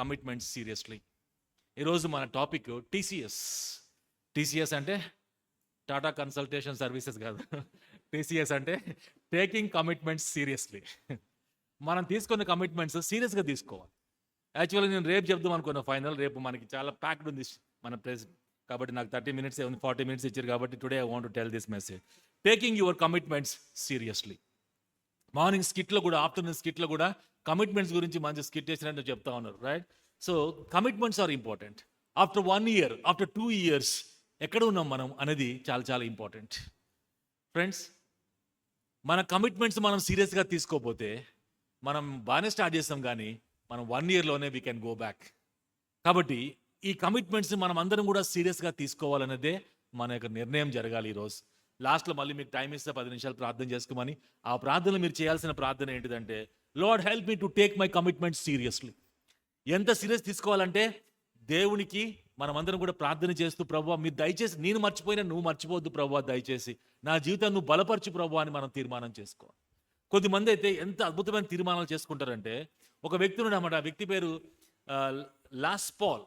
Commitments seriously. ఈరోజు మన topic TCS అంటే టాటా కన్సల్టేషన్ సర్వీసెస్ కాదు. టీసీఎస్ అంటే టేకింగ్ కమిట్మెంట్స్ సీరియస్లీ. మనం తీసుకున్న కమిట్మెంట్స్ సీరియస్గా తీసుకోవాలి. యాక్చువల్గా నేను రేపు చెప్దాం అనుకున్న ఫైనల్, రేపు మనకి చాలా ప్యాక్డ్ ఉంది మన ప్లేస్, కాబట్టి నాకు 30 minutes 40 minutes ఇచ్చారు, కాబట్టి today I want to tell this message, taking your commitments seriously. Morning స్కిట్లో కూడా, ఆఫ్టర్నూన్ స్కిట్లో కూడా కమిట్మెంట్స్ గురించి మంచి స్కిట్ వేసినట్టు చెప్తా ఉన్నారు, right? So commitments are important. After 1 year, after 2 years ఎక్కడ ఉన్నాం మనం అనేది చాలా చాలా ఇంపార్టెంట్. ఫ్రెండ్స్, మన కమిట్మెంట్స్ మనం సీరియస్గా తీసుకోకపోతే మనం బాగానే స్టార్ట్ చేస్తాం, కానీ మనం 1 yearలోనే వీ కెన్ గో బ్యాక్. కాబట్టి ఈ కమిట్మెంట్స్ మనం అందరం కూడా సీరియస్గా తీసుకోవాలన్నదే మన యొక్క నిర్ణయం జరగాలి. ఈరోజు లాస్ట్లో మళ్ళీ మీకు టైం ఇస్తే 10 నిమిషాలు ప్రార్థన చేసుకోమని. ఆ ప్రార్థనలో మీరు చేయాల్సిన ప్రార్థన ఏంటిదంటే, lord help me to take my commitment seriously. ఎంత సీరియస్ తీసుకోవాలంటే దేవునికి మనమందరం కూడా ప్రార్థన చేస్తూ, ప్రభువా మీరు దయచేసి, నేను మర్చిపోయినా నువ్వు మర్చిపోవద్దు ప్రభువా, దయచేసి నా జీవితాన్ని నువ్వు బలపరచు ప్రభువా అని మనం తీర్మానం చేసుకోవాలి. కొద్దిమంది అయితే ఎంత అద్భుతమైన తీర్మానాలు చేసుకుంటారంటే, ఒక వ్యక్తి ఉన్నాడు అన్నమాట. ఆ వ్యక్తి పేరు లెస్ పాల్,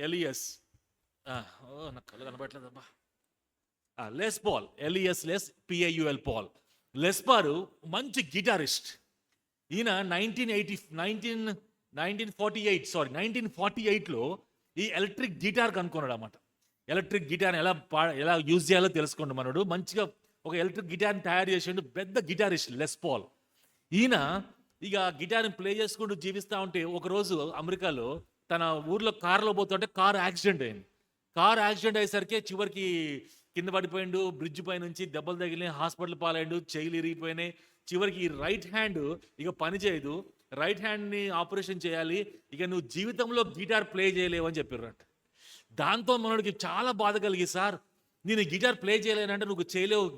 ఎలియస్, నాకు కళ్ళు కనబడట్లేదబ్బా, Les Paul, Les PAUL Paul. Les Paul మంచి గిటారిస్ట్. ఈయన 1948లో ఈ ఎలక్ట్రిక్ గిటార్ కనుక్కున్నాడు అన్నమాట. ఎలక్ట్రిక్ గిటార్ ఎలా యూజ్ చేయాలో తెలుసుకోండి. మనడు మంచిగా ఒక ఎలక్ట్రిక్ గిటార్ని తయారు చేసిండు, పెద్ద గిటారిస్ట్ లెస్ పాల్. ఈయన ఇక గిటార్ని ప్లే చేసుకుంటూ జీవిస్తూ ఉంటే, ఒకరోజు అమెరికాలో తన ఊర్లో కారులో పోతుంటే కారు యాక్సిడెంట్ అయింది. కారు యాక్సిడెంట్ అయ్యేసరికి చివరికి కింద పడిపోయిండు, బ్రిడ్జ్ పై నుంచి దెబ్బలు తగిలి హాస్పిటల్ పాలైండు, చెయ్యిలు ఇరిగిపోయినాయి. చివరికి ఈ రైట్ హ్యాండ్ ఇక పని చేయదు, రైట్ హ్యాండ్ని ఆపరేషన్ చేయాలి, ఇక నువ్వు జీవితంలో గిటార్ ప్లే చేయలేవు అని చెప్పారంట. దాంతో మనోడికి చాలా బాధ కలిగి, సార్ నేను గిటార్ ప్లే చేయలేనంటే, నువ్వు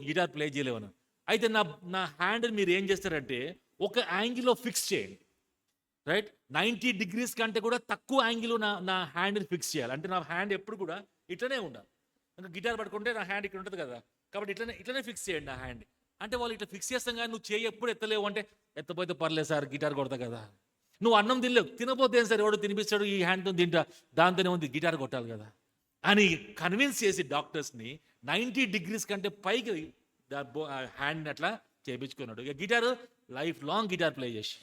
గిటార్ ప్లే చేయలేవు అని. అయితే నా హ్యాండ్ మీరు ఏం చేస్తారంటే, ఒక యాంగిల్లో ఫిక్స్ చేయండి, రైట్? 90 degrees కంటే కూడా తక్కువ యాంగిల్ నా హ్యాండ్ని ఫిక్స్ చేయాలి. అంటే నా హ్యాండ్ ఎప్పుడు కూడా ఇట్లనే ఉండాలి. ఇంకా గిటార్ పట్టుకుంటే నా హ్యాండ్ ఇక్కడ ఉంటుంది కదా, కాబట్టి ఇట్లనే ఫిక్స్ చేయండి నా హ్యాండ్ అంటే. వాళ్ళు ఇట్లా ఫిక్స్ చేస్తాం, కానీ నువ్వు చేయి ఎప్పుడు ఎత్తలేవు అంటే, ఎత్తపోతే పర్లేదు సార్ గిటార్ కొడతా కదా. నువ్వు అన్నం తినలేవు, తినపోతే ఏం సార్, ఎవడో తినిపిస్తాడు, ఈ హ్యాండ్తో తింటా, దాంతోనే ఉంది, గిటార్ కొట్టాలి కదా అని కన్విన్స్ చేసి డాక్టర్స్ని 90 degrees కంటే పైకి హ్యాండ్ని అట్లా చేయించుకున్నాడు. ఇక guitar life long guitar play చేసి,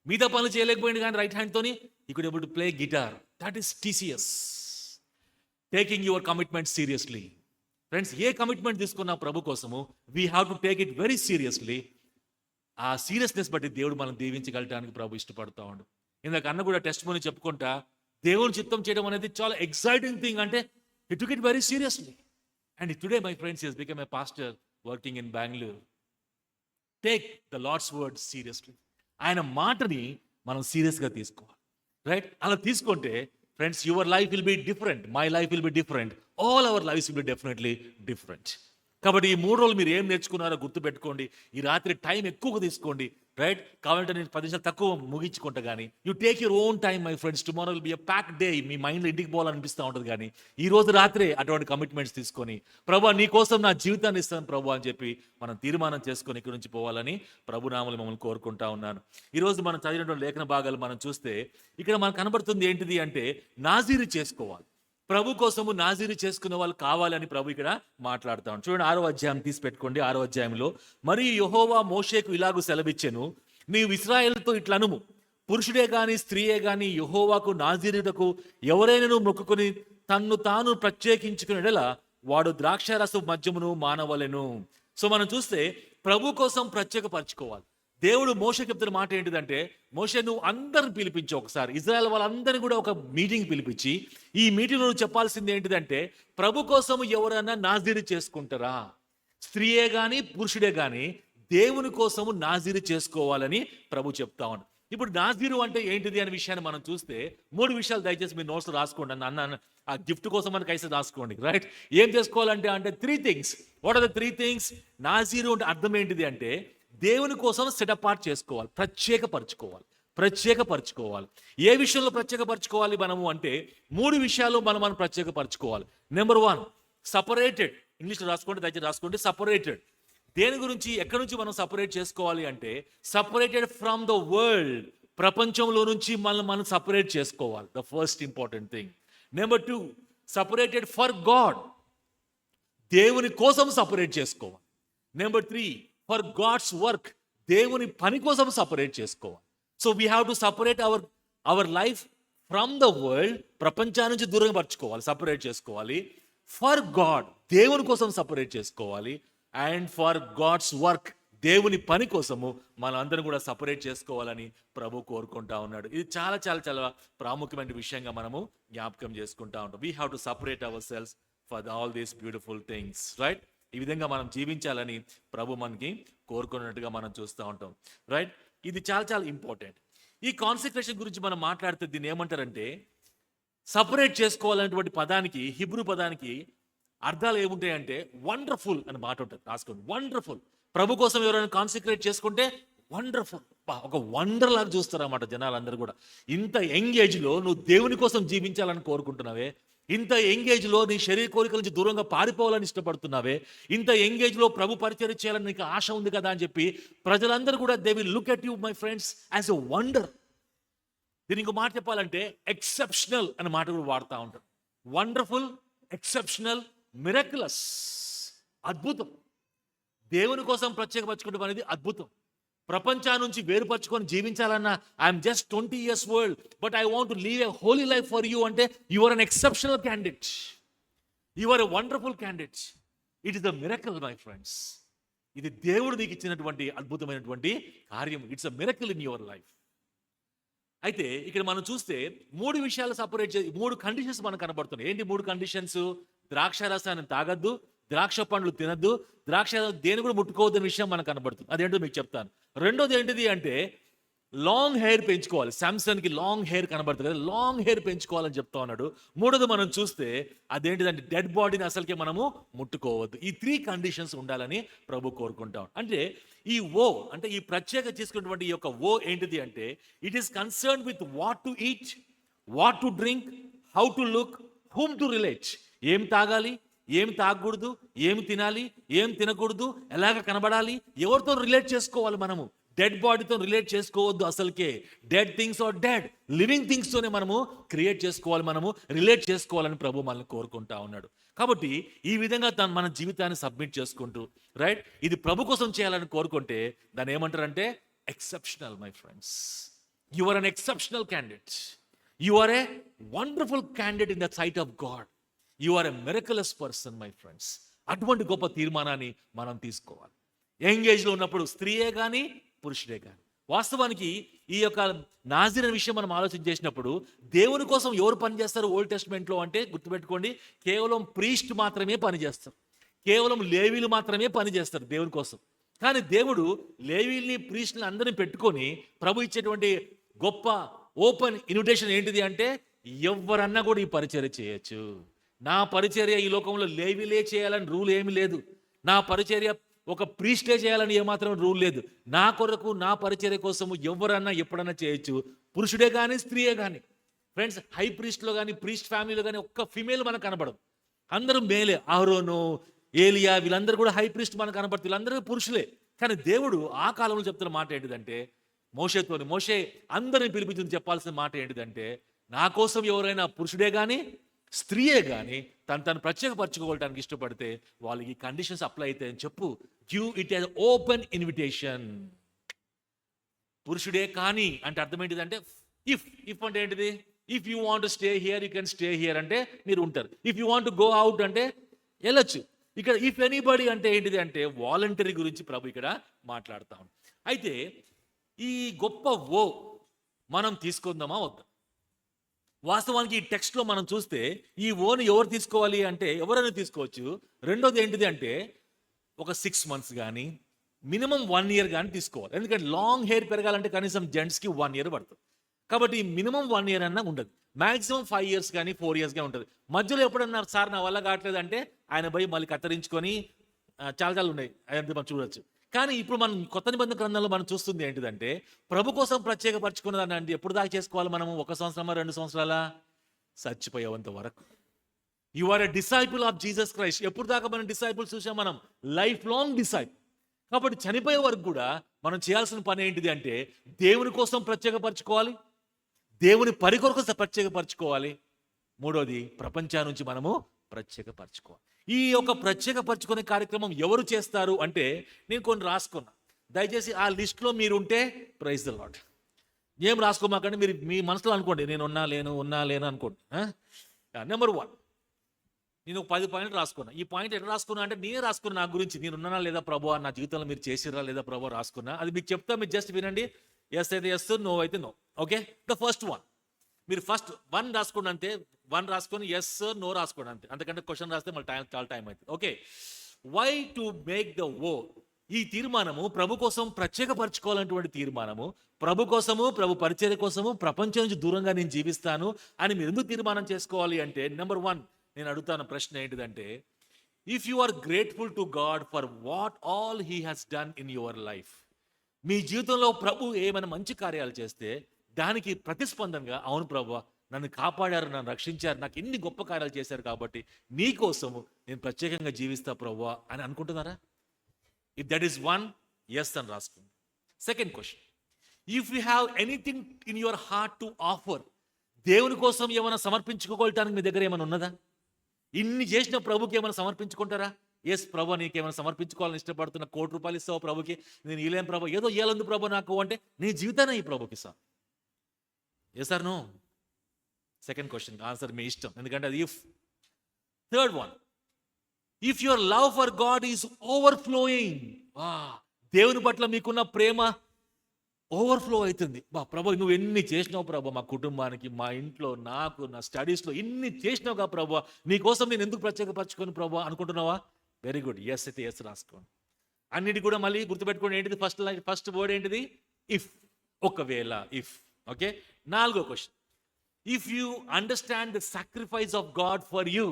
మిగతా పనులు చేయలేకపోయింది, కానీ రైట్ హ్యాండ్తోని you could able to play guitar. That is TCS, taking your commitment seriously. Friends, ఏ కమిట్మెంట్ తీసుకున్నా ప్రభు కోసము we have to take it very seriously. ఆ సీరియస్నెస్ బట్టి దేవుడు మనం దీవించగలటానికి ప్రభు ఇష్టపడతా ఉండు. ఇందాక అన్న కూడా టెస్ట్ మనీ చెప్పుకుంటా, దేవుని చిత్తం చేయడం అనేది చాలా ఎక్సైటింగ్ థింగ్, అంటే he took it very seriously. And today, my friends, he has become a pastor working in Bangalore. Take the Lord's word seriously. ఆయన మాటని మనం సీరియస్గా తీసుకోవాలి, రైట్? అలా తీసుకుంటే friends, your life will be different, my life will be different, all our lives will be definitely different. కాబట్టి ఈ 3 రోజులు మీరు ఏం నేర్చుకున్నారో గుర్తుపెట్టుకోండి. ఈ రాత్రి టైం ఎక్కువగా తీసుకోండి, రైట్? కావాలంటే నేను 10 నిమిషాలు తక్కువ ముగించుకుంటా, కానీ you take your own time my friends. Tomorrow will be a pack day. మీ మైండ్లో ఇంటికి పోవాలనిపిస్తూ ఉంటుంది, కానీ ఈ రోజు రాత్రే అటువంటి కమిట్మెంట్స్ తీసుకొని, ప్రభు నీ కోసం నా జీవితాన్ని ఇస్తాను ప్రభు అని చెప్పి మనం తీర్మానం చేసుకొని ఇక్కడి నుంచి పోవాలని ప్రభునామలు మమ్మల్ని కోరుకుంటా ఉన్నాను. ఈరోజు మనం చదివినటువంటి లేఖన భాగాలు మనం చూస్తే, ఇక్కడ మనకు కనబడుతుంది ఏంటిది అంటే, నాజీరు చేసుకోవాలి. ప్రభు కోసము నాజీరు చేసుకునే వాళ్ళు కావాలని ప్రభు ఇక్కడ మాట్లాడుతా ఉన్నాడు. చూడండి, 6వ అధ్యాయం తీసి పెట్టుకోండి. 6వ అధ్యాయంలో, మరియు యెహోవా మోషేకు ఇలాగు సెలవిచ్చెను, నీవు ఇశ్రాయేలుతో ఇట్లనుము, పురుషుడే గాని స్త్రీయే గాని యెహోవాకు నాజీరుటకు ఎవరైనా మొక్కుకొని తన్ను తాను ప్రత్యేకించుకునేలా వాడు ద్రాక్షారసపు మద్యమును మానవలెను. సో మనం చూస్తే ప్రభు కోసం ప్రత్యేకపరచుకోవాలి. దేవుడు మోషే చెప్తున్న మాట ఏంటిదంటే, మోషే నువ్వు అందరిని పిలిపించి, ఒకసారి ఇజ్రాయెల్ వాళ్ళందరినీ కూడా ఒక మీటింగ్ పిలిపించి, ఈ మీటింగ్లో నువ్వు చెప్పాల్సింది ఏంటిదంటే, ప్రభు కోసం ఎవరైనా నాజీరు చేసుకుంటారా, స్త్రీయే కానీ పురుషుడే కానీ దేవుని కోసము నాజీరు చేసుకోవాలని ప్రభు చెప్తా ఉన్నాడు. ఇప్పుడు నాజీరు అంటే ఏంటిది అనే విషయాన్ని మనం చూస్తే, 3 విషయాలు దయచేసి మీరు నోట్స్ రాసుకోండి. అన్న ఆ గిఫ్ట్ కోసం అని కైసే రాసుకోండి, రైట్? ఏం చేసుకోవాలంటే 3 things. What are the 3 things? నాజీరు అంటే అర్థం ఏంటిది అంటే, దేవుని కోసం సెట్ అపార్ట్ చేసుకోవాలి, ప్రత్యేకపరచుకోవాలి. ఏ విషయంలో ప్రత్యేకపరచుకోవాలి మనము అంటే, 3 విషయాలు మనం ప్రత్యేకపరచుకోవాలి. Number 1, separated. ఇంగ్లీష్లో రాసుకోండి, దయచేసి రాసుకోండి. సపరేటెడ్. దేని గురించి, ఎక్కడి నుంచి మనం సపరేట్ చేసుకోవాలి అంటే, సపరేటెడ్ ఫ్రమ్ ద వరల్డ్, ప్రపంచంలో నుంచి మనం సపరేట్ చేసుకోవాలి. The first important thing. Number 2, separated for God. దేవుని కోసం సపరేట్ చేసుకోవాలి. Number 3, for God's work. దేవుని పని కోసం సపరేట్ చేసుకోవాలి. So we have to separate our life from the world. ప్రపంచాన్ని నుంచి దూరంగా పరచుకోవాలి, సపరేట్ చేసుకోవాలి. ఫర్ గాడ్, దేవుని కోసం సపరేట్ చేసుకోవాలి. అండ్ ఫర్ గాడ్స్ వర్క్, దేవుని పని కోసము మనందరం కూడా సపరేట్ చేసుకోవాలని ప్రభు కోరుకుంటా ఉన్నాడు. ఇది చాలా చాలా చాలా ప్రాముఖ్యమైన విషయంగా మనము జ్ఞాపకం చేసుకుంటా ఉంటాం. We have to separate our selves for all these beautiful things, right? ఈ విధంగా మనం జీవించాలని ప్రభు మనకి కోరుకున్నట్టుగా మనం చూస్తూ ఉంటాం, రైట్? ఇది చాలా చాలా ఇంపార్టెంట్. ఈ కాన్సెక్రేషన్ గురించి మనం మాట్లాడితే దీన్ని ఏమంటారంటే, సపరేట్ చేసుకోవాలనేటువంటి పదానికి, హిబ్రూ పదానికి అర్థాలు ఏముంటాయంటే వండర్ఫుల్ అని మాట ఉంటుంది. రాసుకోండి, వండర్ఫుల్. ప్రభు కోసం ఎవరైనా కాన్సెక్రేట్ చేసుకుంటే వండర్ఫుల్, ఒక వండర్ లాగా చూస్తారు అన్నమాట జనాలందరూ కూడా. ఇంత యంగ్ ఏజ్లో నువ్వు దేవుని కోసం జీవించాలని కోరుకుంటున్నావే, ఇంత యంగ్ ఏజ్లో నీ శరీర కోరికల నుంచి దూరంగా పారిపోవాలని ఇష్టపడుతున్నావే, ఇంత యంగ్ ఏజ్లో ప్రభు పరిచయం చేయాలని నీకు ఆశ ఉంది కదా అని చెప్పి ప్రజలందరూ కూడా they will look at you my friends as a wonder. దీనికి ఇంకో మాట చెప్పాలంటే ఎక్సెప్షనల్ అనే మాట కూడా వాడుతూ ఉంటారు. వండర్ఫుల్, ఎక్సెప్షనల్, మిరకులస్, అద్భుతం. దేవుని కోసం ప్రత్యేకపరచుకోవడం అనేది అద్భుతం. ప్రపంచం నుంచి వేరుపరచుకొని జీవించాలన్నా I'm just 20 years old but I want to leave a holy life for you అంటే you are an exceptional candidate, you are a wonderful candidate. It is the miracle my friends. ఇది దేవుడు నీకు ఇచ్చినటువంటి అద్భుతమైనటువంటి కార్యం. It's a miracle in your life. అయితే ఇక్కడ మనం చూస్తే 3 విషయాలు సపరేట్ చేసి 3 కండిషన్స్ మనకు కనబడుతున్నాయి. ఏంటి 3 కండిషన్స్? ద్రాక్ష రసాన్ని తాగద్దు, ద్రాక్ష పండ్లు తినద్దు, ద్రాక్ష దేని కూడా ముట్టుకోవద్దని విషయం మనకు కనబడుతుంది. అదేంటో మీకు చెప్తాను. రెండోది ఏంటిది అంటే లాంగ్ హెయిర్ పెంచుకోవాలి. శాంసన్కి లాంగ్ హెయిర్ కనబడుతుంది కదా, లాంగ్ హెయిర్ పెంచుకోవాలని చెప్తా ఉన్నాడు. మూడోది మనం చూస్తే అదేంటిదంటే డెడ్ బాడీని అసలుకే మనము ముట్టుకోవద్దు. ఈ 3 కండిషన్స్ ఉండాలని ప్రభు కోరుకుంటాం. అంటే ఈ అంటే ఈ ప్రత్యేక చేసుకున్నటువంటి ఈ యొక్క ఏంటిది అంటే it is concern with what to eat, what to drink, how to look, whom to relate. ఏం తాగాలి, ఏం తాగకూడదు, ఏం తినాలి, ఏం తినకూడదు, ఎలాగ కనబడాలి, ఎవరితో రిలేట్ చేసుకోవాలి. మనము డెడ్ బాడీతో రిలేట్ చేసుకోవద్దు అసలుకే. Dead things are dead, living థింగ్స్తోనే మనము క్రియేట్ చేసుకోవాలి, మనము రిలేట్ చేసుకోవాలని ప్రభు మనల్ని కోరుకుంటా ఉన్నాడు. కాబట్టి ఈ విధంగా మన జీవితాన్ని సబ్మిట్ చేసుకుంటూ, రైట్, ఇది ప్రభు కోసం చేయాలని కోరుకుంటే దాన్ని ఏమంటారంటే exceptional my friends. You are an exceptional candidate, you are a wonderful candidate in the sight of God, you are a miraculous person my friends. అటువంటి గొప్ప తీర్మానాన్ని మనం తీసుకోవాలి. యంగ్ ఏజ్లో ఉన్నప్పుడు స్త్రీయే కానీ పురుషుడే కానీ. వాస్తవానికి ఈ యొక్క నాజీర్ విషయం మనం ఆలోచన చేసినప్పుడు దేవుని కోసం ఎవరు పనిచేస్తారు ఓల్డ్ టెస్ట్మెంట్లో అంటే గుర్తుపెట్టుకోండి, కేవలం ప్రీస్ట్ మాత్రమే పనిచేస్తారు, కేవలం లేవీలు మాత్రమే పనిచేస్తారు దేవుని కోసం. కానీ దేవుడు లేవీల్ని ప్రీస్ట్ని అందరినీ పెట్టుకొని ప్రభు ఇచ్చేటువంటి గొప్ప ఓపెన్ ఇన్విటేషన్ ఏంటిది అంటే ఎవరన్నా కూడా ఈ పరిచర్య చేయొచ్చు. నా పరిచర్య ఈ లోకంలో లేవీలే చేయాలని రూల్ ఏమీ లేదు. నా పరిచర్య ఒక ప్రీస్టే చేయాలని ఏమాత్రం రూల్ లేదు. నా కొరకు, నా పరిచర్య కోసము ఎవరన్నా ఎప్పుడన్నా చేయొచ్చు, పురుషుడే కానీ స్త్రీయే కానీ. ఫ్రెండ్స్, హై ప్రీస్ట్లో కానీ ప్రీస్ట్ ఫ్యామిలీలో కానీ ఒక్క ఫిమేల్ మనకు కనబడదు, అందరూ మేలే. అహరోను, ఏలియా వీళ్ళందరూ కూడా హై ప్రీస్ట్ మనకు కనబడుతుంది, వీళ్ళందరూ పురుషులే. కానీ దేవుడు ఆ కాలంలో చెప్తున్న మాట ఏంటిదంటే మోషే అందరిని పిలిపించి చెప్పాల్సిన మాట ఏంటిదంటే నా కోసం ఎవరైనా పురుషుడే కానీ స్త్రీయే కానీ తను ప్రత్యేకపరచుకోవడానికి ఇష్టపడితే వాళ్ళకి కండిషన్స్ అప్లై అవుతాయని చెప్పు. Give it as open invitation. పురుషుడే కానీ అంటే అర్థం ఏంటిదంటే ఇఫ్ అంటే ఏంటిది? If you want to stay here you can stay here అంటే మీరు ఉంటారు. If you want to go out అంటే వెళ్ళొచ్చు. ఇక్కడ ఇఫ్ ఎనీబడి అంటే ఏంటిది అంటే వాలంటరీ గురించి ప్రభు ఇక్కడ మాట్లాడతాం. అయితే ఈ గొప్ప మనం తీసుకుందామా వద్దా? వాస్తవానికి ఈ టెక్స్ట్లో మనం చూస్తే ఈ ఓని ఎవరు తీసుకోవాలి అంటే ఎవరైనా తీసుకోవచ్చు. రెండోది ఏంటిది అంటే ఒక 6 months కానీ మినిమం 1 year కానీ తీసుకోవాలి. ఎందుకంటే లాంగ్ హెయిర్ పెరగాలంటే కనీసం జెంట్స్కి 1 year పడుతుంది. కాబట్టి మినిమం 1 year అన్నా ఉండదు, మ్యాక్సిమం 5 years కానీ 4 years కానీ ఉంటుంది. మధ్యలో ఎప్పుడన్నా సార్ నా వల్ల కావట్లేదు అంటే ఆయన పోయి మళ్ళీ కత్తిరించుకొని చాలా ఉన్నాయి, అదంతా మనం చూడొచ్చు. కానీ ఇప్పుడు మనం కొత్త నిబంధన గ్రంథంలో మనం చూస్తుంది ఏంటిదంటే ప్రభు కోసం ప్రత్యేకపరచుకున్నదాన్ని అంటే ఎప్పుడు దాకా చేసుకోవాలి మనము? 1 సంవత్సరమా 2 సంవత్సరాల? చచ్చిపోయేంత వరకు. You are a disciple of Jesus Christ. ఎప్పుడు దాకా మనం డిసైపుల్స్ చూసాం? మనం లైఫ్ లాంగ్ డిసైపుల్. కాబట్టి చనిపోయే వరకు కూడా మనం చేయాల్సిన పని ఏంటిది అంటే దేవుని కోసం ప్రత్యేకపరచుకోవాలి, దేవుని పని కొరకు ప్రత్యేకపరచుకోవాలి. మూడోది ప్రపంచం నుంచి మనము ప్రత్యేకపరచుకోవాలి. ఈ యొక్క ప్రత్యేకపరచుకునే కార్యక్రమం ఎవరు చేస్తారు అంటే నేను కొన్ని రాసుకున్నా. దయచేసి ఆ లిస్ట్లో మీరుంటే ప్రైజ్ ద లార్డ్. ఏం రాసుకోమాకండి, మీరు మీ మనసులో అనుకోండి నేను ఉన్నా లేను అనుకోండి. నెంబర్ 1, నేను 10 పాయింట్లు రాసుకున్నా. ఈ పాయింట్ ఎట్లా రాసుకున్నా అంటే నేనే రాసుకున్నా నా గురించి. నేను ఉన్నానా లేదా ప్రభు, నా జీవితంలో మీరు చేసిరా లేదా ప్రభు రాసుకున్నా. అది మీకు చెప్తా, మీరు జస్ట్ వినండి. ఎస్ అయితే ఎస్, నో అయితే నో. ఓకే, ద ఫస్ట్ 1 మీరు ఫస్ట్ 1 రాసుకోండి అంతే. 1 రాసుకొని ఎస్ నో రాసుకోండి అంతే. అంతకంటే క్వశ్చన్ రాస్తే మళ్ళీ చాలా టైం అవుతుంది. Okay, why to make the vow. ఈ తీర్మానము ప్రభు కోసం ప్రత్యేకపరచుకోవాలన్నటువంటి తీర్మానము, ప్రభు కోసము, ప్రభు పరిచర్య కోసము ప్రపంచం నుంచి దూరంగా నేను జీవిస్తాను అని మీరు ఎందుకు తీర్మానం చేసుకోవాలి అంటే నెంబర్ 1 నేను అడుగుతాను ప్రశ్న ఏంటిదంటే, if you are grateful to God for what all he has done in your life. మీ జీవితంలో ప్రభు ఏమైనా మంచి కార్యాలు చేస్తే దానికి ప్రతిస్పందనగా అవును ప్రభు నన్ను కాపాడారు, నన్ను రక్షించారు, నాకు ఎన్ని గొప్ప కార్యాలు చేశారు కాబట్టి నీ కోసము నేను ప్రత్యేకంగా జీవిస్తా ప్రభు అని అనుకుంటున్నారా? ఇఫ్ దట్ ఈస్ 1, ఎస్ అని రాసుకోండి. Second question, if you have anything in your heart to offer. దేవుని కోసం ఏమైనా సమర్పించుకోవటానికి మీ దగ్గర ఏమైనా ఉన్నదా? ఇన్ని చేసిన ప్రభుకి ఏమైనా సమర్పించుకుంటారా? ఎస్ ప్రభు, నీకేమైనా సమర్పించుకోవాలని ఇష్టపడుతున్న, ₹1,00,00,000 ఇస్తావు ప్రభుకి, నేను ఇలేం ప్రభు, ఏదో ఏలందు ప్రభు నాకు అంటే నీ జీవితాన్ని ఈ ప్రభుకి ఇస్తా. Yes or no? Second question answer మీ ఇష్టం, ఎందుకంటే అది if. Third 1, if your love for God is overflowing. దేవుని పట్ల మీకున్న ప్రేమ ఓవర్ఫ్లో అవుతుంది. ప్రభు నువ్వు ఎన్ని చేసినావు ప్రభు, మా కుటుంబానికి, మా ఇంట్లో, నాకు, నా స్టడీస్లో ఇన్ని చేసినావుగా ప్రభు, నీకోసం నేను ఎందుకు ప్రత్యేకపరచుకొని ప్రభు అనుకుంటున్నావా? వెరీ గుడ్, ఎస్ అయితే ఎస్ రాసుకోండి. అన్నిటి కూడా మళ్ళీ గుర్తుపెట్టుకోండి. ఏంటిది ఫస్ట్ వర్డ్ ఏంటిది? ఇఫ్. ఒకవేళ, ఇఫ్. ఓకే, 4వ question, if you understand the sacrifice of God for you.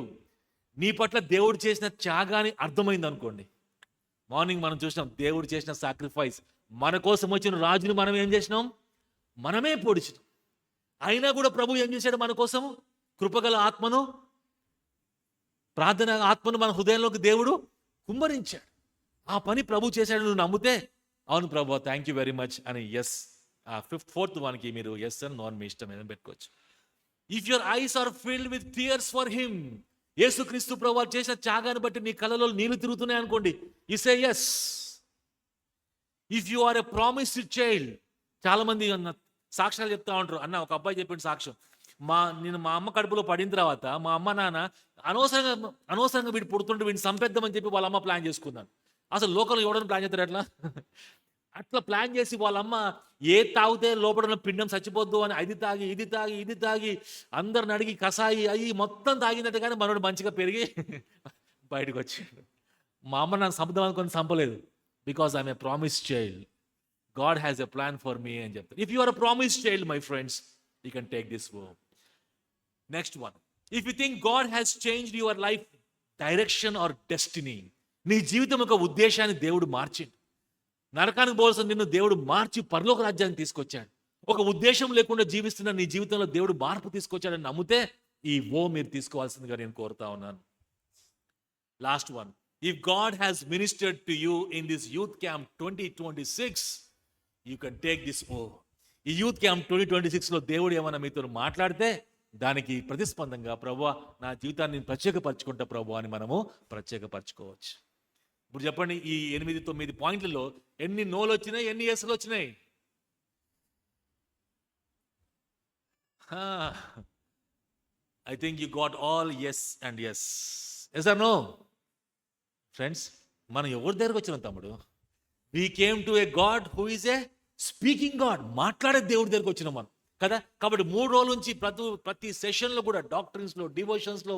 నీ పట్ల దేవుడు చేసిన త్యాగాన్ని అర్థమైంది అనుకోండి. మార్నింగ్ మనం చూసినాం దేవుడు చేసిన సాక్రిఫైస్. మన కోసం వచ్చిన రాజుని మనం ఏం చేసినాం? మనమే పొడిచినాం. అయినా కూడా ప్రభు ఏం చేశాడు మన కోసం? కృపగల ఆత్మను, ప్రార్థన ఆత్మను మన హృదయంలోకి దేవుడు కుమ్మరించాడు. ఆ పని ప్రభు చేశాడు. నువ్వు నమ్మితే అవును ప్రభు థ్యాంక్ యూ వెరీ మచ్ అని ఎస్. ఫోర్త్ 1కి మీరు ఎస్ అని నో అని మీ ఇష్టం ఏదైనా పెట్టుకోవచ్చు. If your eyes are filled with tears for him. యేసుక్రీస్తు ప్రభు చేసిన త్యాగాన్ని బట్టి నీ కళ్ళలో నీళ్లు తిరుగుతున్నాయి అనుకోండి, you say yes. If you are a promised child. చాలా మంది సాక్ష్యాలు చెప్తా ఉంటారు. అన్న ఒక అబ్బాయి చెప్పిన సాక్ష్యం, నేను మా అమ్మ కడుపులో పడిన తర్వాత మా అమ్మ నాన్న అనవసరంగా వీడు పుడుతుంటే వీడిని సంపేద్దామని చెప్పి వాళ్ళ అమ్మ ప్లాన్ చేసుకున్నాను. అసలు లోకల్ ఎవడని ప్లాన్ చేస్తారు అట్లా? అట్లా ప్లాన్ చేసి వాళ్ళమ్మ ఏ తాగితే లోపల పిండం చచ్చిపోద్దు అని ఇది తాగి అందరిని అడిగి కషాయి అయ్యి మొత్తం తాగినట్టు, కానీ మనోడు మంచిగా పెరిగి బయటకు వచ్చాడు. మా అమ్మ నన్ను సంపదం అనుకొని సంపలేదు. Because I'm a promise child. God has a plan for me అని చెప్తారు. If you are a promise child my friends, you can take this word. Next 1, if you think God has changed your life direction or destiny. నీ జీవితం యొక్క ఉద్దేశాన్ని దేవుడు మార్చిండు. నరకానికి పోవాల్సిన నిన్ను దేవుడు మార్చి పరలోక రాజ్యానికి తీసుకొచ్చాడు. ఒక ఉద్దేశం లేకుండా జీవిస్తున్న నీ జీవితంలో దేవుడు మార్పు తీసుకొచ్చాడని నమ్మితే ఈ మీరు తీసుకోవాల్సిందిగా నేను కోరుతా ఉన్నాను. Last 1, if God has ministered to you in this youth camp 2026, you can take this ఈ యూత్ క్యాంప్ 2026లో దేవుడు ఏమైనా మీతో మాట్లాడితే దానికి ప్రతిస్పందంగా ప్రభువా నా జీవితాన్ని ప్రత్యేకపరచుకుంటా ప్రభు అని మనము ప్రత్యేకపరచుకోవచ్చు. ఇప్పుడు చెప్పండి, ఈ 8-9 పాయింట్లలో ఎన్ని నోలు వచ్చినాయి, ఎన్ని ఎస్లు వచ్చినాయి? I think you got all yes and yes. Yes or no? Friends, మనం ఎవరి దగ్గరకు వచ్చినాం తమ్ముడు? We came to a God who is a speaking God. మాట్లాడే దేవుడి దగ్గరకు వచ్చినాం మనం కదా. కాబట్టి 3 రోజుల నుంచి ప్రతి సెషన్లో కూడా, డాక్టరిన్స్లో, డివోషన్స్లో,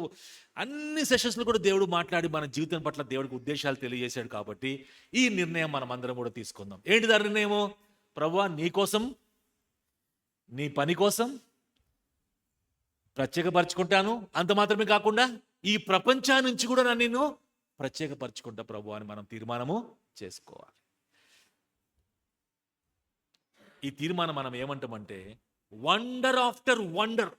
అన్ని సెషన్స్లో కూడా దేవుడు మాట్లాడి మన జీవితం పట్ల దేవుడికి ఉద్దేశాలు తెలియజేశాడు. కాబట్టి ఈ నిర్ణయం మనం అందరం కూడా తీసుకుందాం. ఏంటిది ఆ నిర్ణయము? ప్రభువా నీ కోసం, నీ పని కోసం ప్రత్యేకపరచుకుంటాను. అంత మాత్రమే కాకుండా ఈ ప్రపంచం నుంచి కూడా నేను ప్రత్యేకపరచుకుంటా ప్రభు అని మనం తీర్మానము చేసుకోవాలి. ఈ తీర్మానం మనం ఏమంటామంటే వండర్ ఆఫ్టర్ వండర్.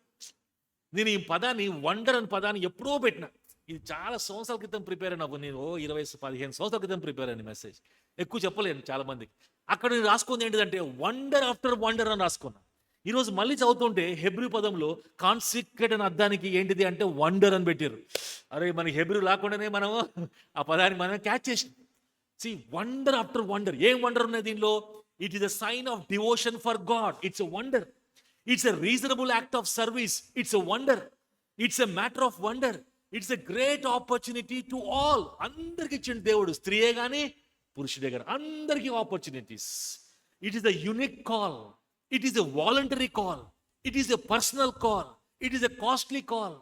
నేను ఈ పదాన్ని వండర్ అని పదాన్ని ఎప్పుడో పెట్టిన. ఇది చాలా సంవత్సరాల క్రితం ప్రిపేర్ అయినప్పుడు నేను 15 సంవత్సరాల క్రితం ప్రిపేర్ అయిన మెసేజ్, ఎక్కువ చెప్పలేను చాలా మందికి. అక్కడ నేను రాసుకుంది ఏంటిదంటే వండర్ ఆఫ్టర్ వండర్ అని రాసుకున్నాను. ఈరోజు మళ్ళీ చదువుతుంటే హెబ్రీ పదంలో కాన్సిక్రేట్ అనే అర్థానికి ఏంటిది అంటే వండర్ అని పెట్టారు. అరే మనకి హెబ్రీ లేకుండానే మనం ఆ పదాన్ని మనం క్యాచ్ చేసాం. See wonder after wonder. ఏం వండర్ ఉన్నది దీనిలో? It is a sign of devotion for God. It's a wonder. It's a reasonable act of service. It's a wonder. It's a matter of wonder. It's a great opportunity to all. అందరికి ఇచ్చిన దేవుడు, స్త్రీయే కానీ పురుషుడే కానీ అందరికీ opportunities. It is a unique call. It is a voluntary call. It is a personal call. It is a costly call.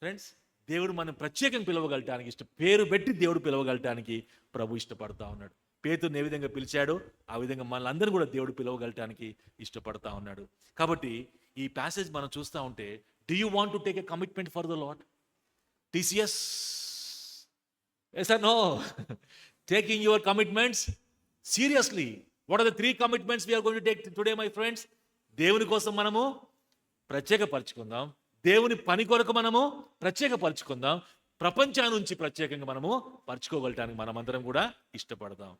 Friends, దేవుడు మనం ప్రత్యేకంగా పిలవగలటానికి పేరు పెట్టి దేవుడు పిలవగలటానికి ప్రభు ఇష్టపడతా ఉన్నాడు. పేతురుని ఏ విధంగా పిలిచాడో ఆ విధంగా మనల్ని కూడా దేవుడు పిలవగలటానికి ఇష్టపడతా ఉన్నాడు. కాబట్టి ఈ ప్యాసేజ్ మనం చూస్తూ ఉంటే, do you want to take a commitment for the lord? TCS? Yes or no? Taking your commitments seriously. What are the 3 commitments we are going to take today, my friends? దేవుని కోసం మనము ప్రత్యేకపరచుకుందాం. దేవుని పని కొరకు మనము ప్రత్యేకపరచుకుందాం. ప్రపంచం నుంచి ప్రత్యేకంగా మనము పరచుకోగలటానికి మనమందరం కూడా ఇష్టపడదాం.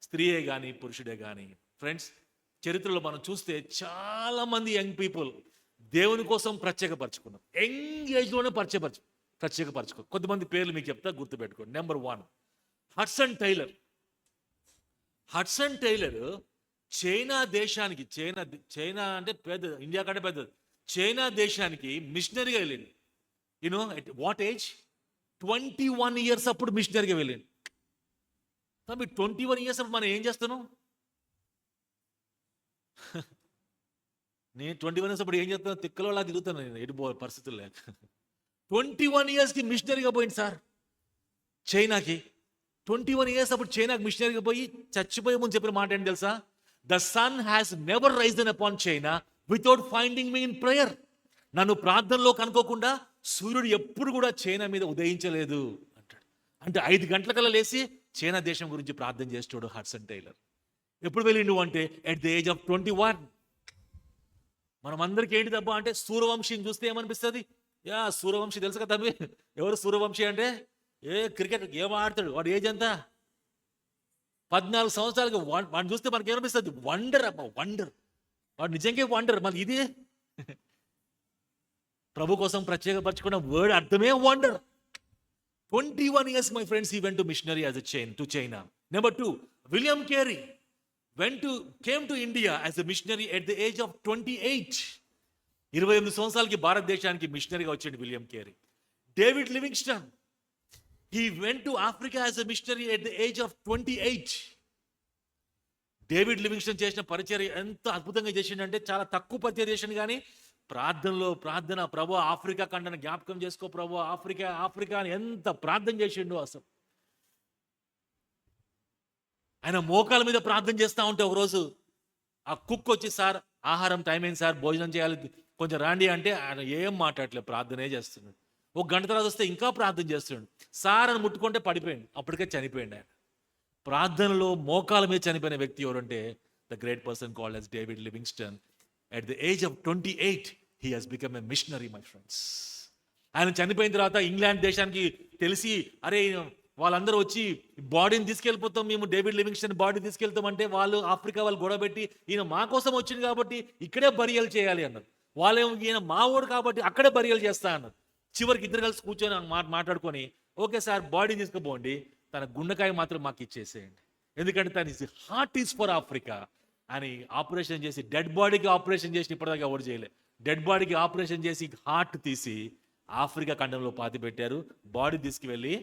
స్త్రీయే కానీ పురుషుడే కానీ. ఫ్రెండ్స్, చరిత్రలో మనం చూస్తే చాలా మంది యంగ్ పీపుల్ దేవుని కోసం ప్రత్యేకపరచుకున్నాం. యంగ్ ఏజ్లోనే ప్రత్యేకపరచుకో. కొంతమంది పేర్లు మీకు చెప్తా, గుర్తుపెట్టుకోండి. Number 1, Hudson tailor. Hudson tailor China దేశానికి, చైనా అంటే పెద్ద, ఇండియా కంటే పెద్దది, చైనా దేశానికి మిషనరీగా వెళ్ళింది. You know at what age? 21 years అప్పుడు మిషనరీగా వెళ్ళింది. కాబట్టి 21 years అప్పుడు మనం ఏం చేస్తున్నాం? నేను 21 years అప్పుడు ఏం చేస్తాను? తిక్కలో అలా తిరుగుతాను నేను, ఎటు పరిస్థితులు లేక. 21 yearsకి మిషనరీగా పోయింది సార్ చైనాకి. 21 years అప్పుడు చైనాకి మిషనరీగా పోయి చచ్చిపోయే ముందు చెప్పిన మాట ఏంటి తెలుసా? The sun has never risen upon China without finding me in prayer. నన్ను ప్రార్థనలో కనుకోకుండా సూర్యుడు ఎప్పుడు కూడా చైనా మీద ఉదయించలేదు అంటాడు. అంటే 5 గంటలకల్లా లేచి చైనా దేశం గురించి ప్రార్థన చేస్తాడు హడ్సన్ టైలర్. ఎప్పుడు వెళ్ళిండు అంటే ఎట్ ద ఏజ్ ఆఫ్ 21. మనం అందరికీ ఏంటి దబ్బా అంటే సూర్యవంశీని చూస్తే ఏమనిపిస్తుంది? సూర్యవంశీ తెలుసు కదా తమ్మి. ఎవరు సూర్యవంశీ అంటే? క్రికెట్ ఏం ఆడతాడు, వాడు ఏజ్ ఎంత? 14 సంవత్సరాలకి. వాడిని చూస్తే మనకి ఏమనిపిస్తుంది? వండర్ అబ్బా, వండర్. వాడు నిజంగా వండర్. మళ్ళీ ఇది ప్రభు కోసం ప్రత్యేకపరచుకున్న వర్డ్ అర్థమే wonder. 21 years, my friends, he went to missionary as a to China. Number 2, William Carey came to India as a missionary at the age of 28. 28 సంవత్సరాలకి భారతదేశానికి మిషనరీగా వచ్చాడు William Carey. David Livingstone, he went to Africa as a missionary at the age of 28. David Livingstone చేసిన పరిచర్య ఎంత అద్భుతంగా చేసిండంటే, చాలా తక్కువ పరిచర్య చేసిండు కానీ ప్రార్థన ప్రభు ఆఫ్రికా ఖండను జ్ఞాపకం చేసుకో ప్రభు, ఆఫ్రికా అని ఎంత ప్రార్థన చేసిండు. అసలు ఆయన మోకాల మీద ప్రార్థన చేస్తూ ఉంటే ఒకరోజు ఆ కుక్ వచ్చి, సార్ ఆహారం టైం అయింది సార్, భోజనం చేయాలి, కొంచెం రాండి అంటే ఆయన ఏం మాట్లాడలేదు, ప్రార్థనే చేస్తున్నాడు. 1 గంట తర్వాత వస్తే ఇంకా ప్రార్థన చేస్తున్నాడు. సార్ అని ముట్టుకుంటే పడిపోయింది, అప్పటికే చనిపోయింది ఆయన. ప్రార్థనలో మోకాల మీద చనిపోయిన వ్యక్తి ఎవరంటే the great person called as David Livingstone. At the age of 28, he has become a missionary, my friends. ఆయన చనిపోయిన తర్వాత ఇంగ్లాండ్ దేశానికి తెలిసి, అరే వాళ్ళందరూ వచ్చి బాడీని తీసుకెళ్ళిపోతాం, మేము డేవిడ్ లివింగ్స్టన్ బాడీ తీసుకెళ్తామంటే వాళ్ళు ఆఫ్రికా వాళ్ళు గొడవ పెట్టి, ఈయన మా కోసం వచ్చింది కాబట్టి ఇక్కడే బరియల్ చేయాలి అన్నారు. వాళ్ళేమో ఈయన మా ఊరు కాబట్టి అక్కడే బరియల్ చేస్తా అన్నారు. చివరికి ఇద్దరు కలిసి కూర్చొని మాట్లాడుకొని, ఓకే సార్ బాడీ తీసుకుపోండి, తన గుండెకాయ మాత్రం మాకు ఇచ్చేసేయండి, ఎందుకంటే తన హార్ట్ ఈజ్ ఫర్ ఆఫ్రికా అని ఆపరేషన్ చేసి, డెడ్ బాడీకి ఆపరేషన్ చేసి ఇప్పటిదాకా ఎవరు చేయలేదు. డెడ్ బాడీకి ఆపరేషన్ చేసి హార్ట్ తీసి ఆఫ్రికా ఖండంలో పాతి పెట్టారు. బాడీ తీసుకువెళ్ళి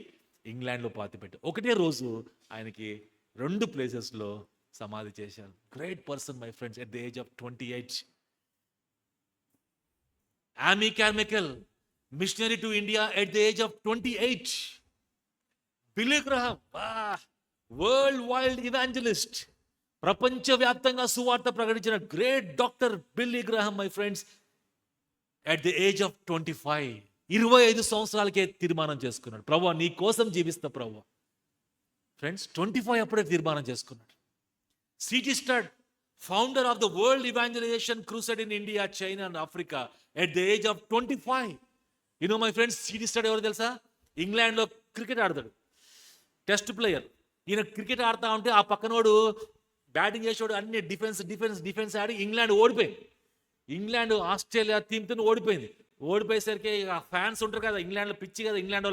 ఇంగ్లాండ్లో పాతి పెట్టారు. ఒకటే రోజు ఆయనకి 2 ప్లేసెస్లో సమాధి చేశారు. Great person my friends, at the age of 28. Amy Carmichael, missionary to India at the age of 28. Billy Graham, world wide evangelist, ప్రపంచవ్యాప్తంగా సువార్త ప్రకటించిన great doctor Billy Graham, my friends, at the age of 25. 25 సంవత్సరాలకే తీర్మానం చేసుకున్నాడు, ప్రభు నీ కోసం జీవిస్తా ప్రభు. Friends, 25 అప్పుడే తీర్మానం చేసుకున్నాడు. City stud, founder of the world evangelisation crusade in India, China and Africa, at the age of 25. My friends, city stud ఎవరు తెలుసా? ఇంగ్లాండ్లో క్రికెట్ ఆడతాడు, టెస్ట్ ప్లేయర్. ఈయన క్రికెట్ ఆడుతూ ఉంటే ఆ పక్కనోడు బ్యాటింగ్ చేసేవాడు అన్ని డిఫెన్స్ ఆడి ఇంగ్లాండ్ ఓడిపోయింది. ఇంగ్లాండ్ ఆస్ట్రేలియా టీంతో ఓడిపోయింది. ఓడిపోయేసరికి ఆ ఫ్యాన్స్ ఉంటారు కదా, ఇంగ్లాండ్లో పిచ్చి కదా, ఇంగ్లాండ్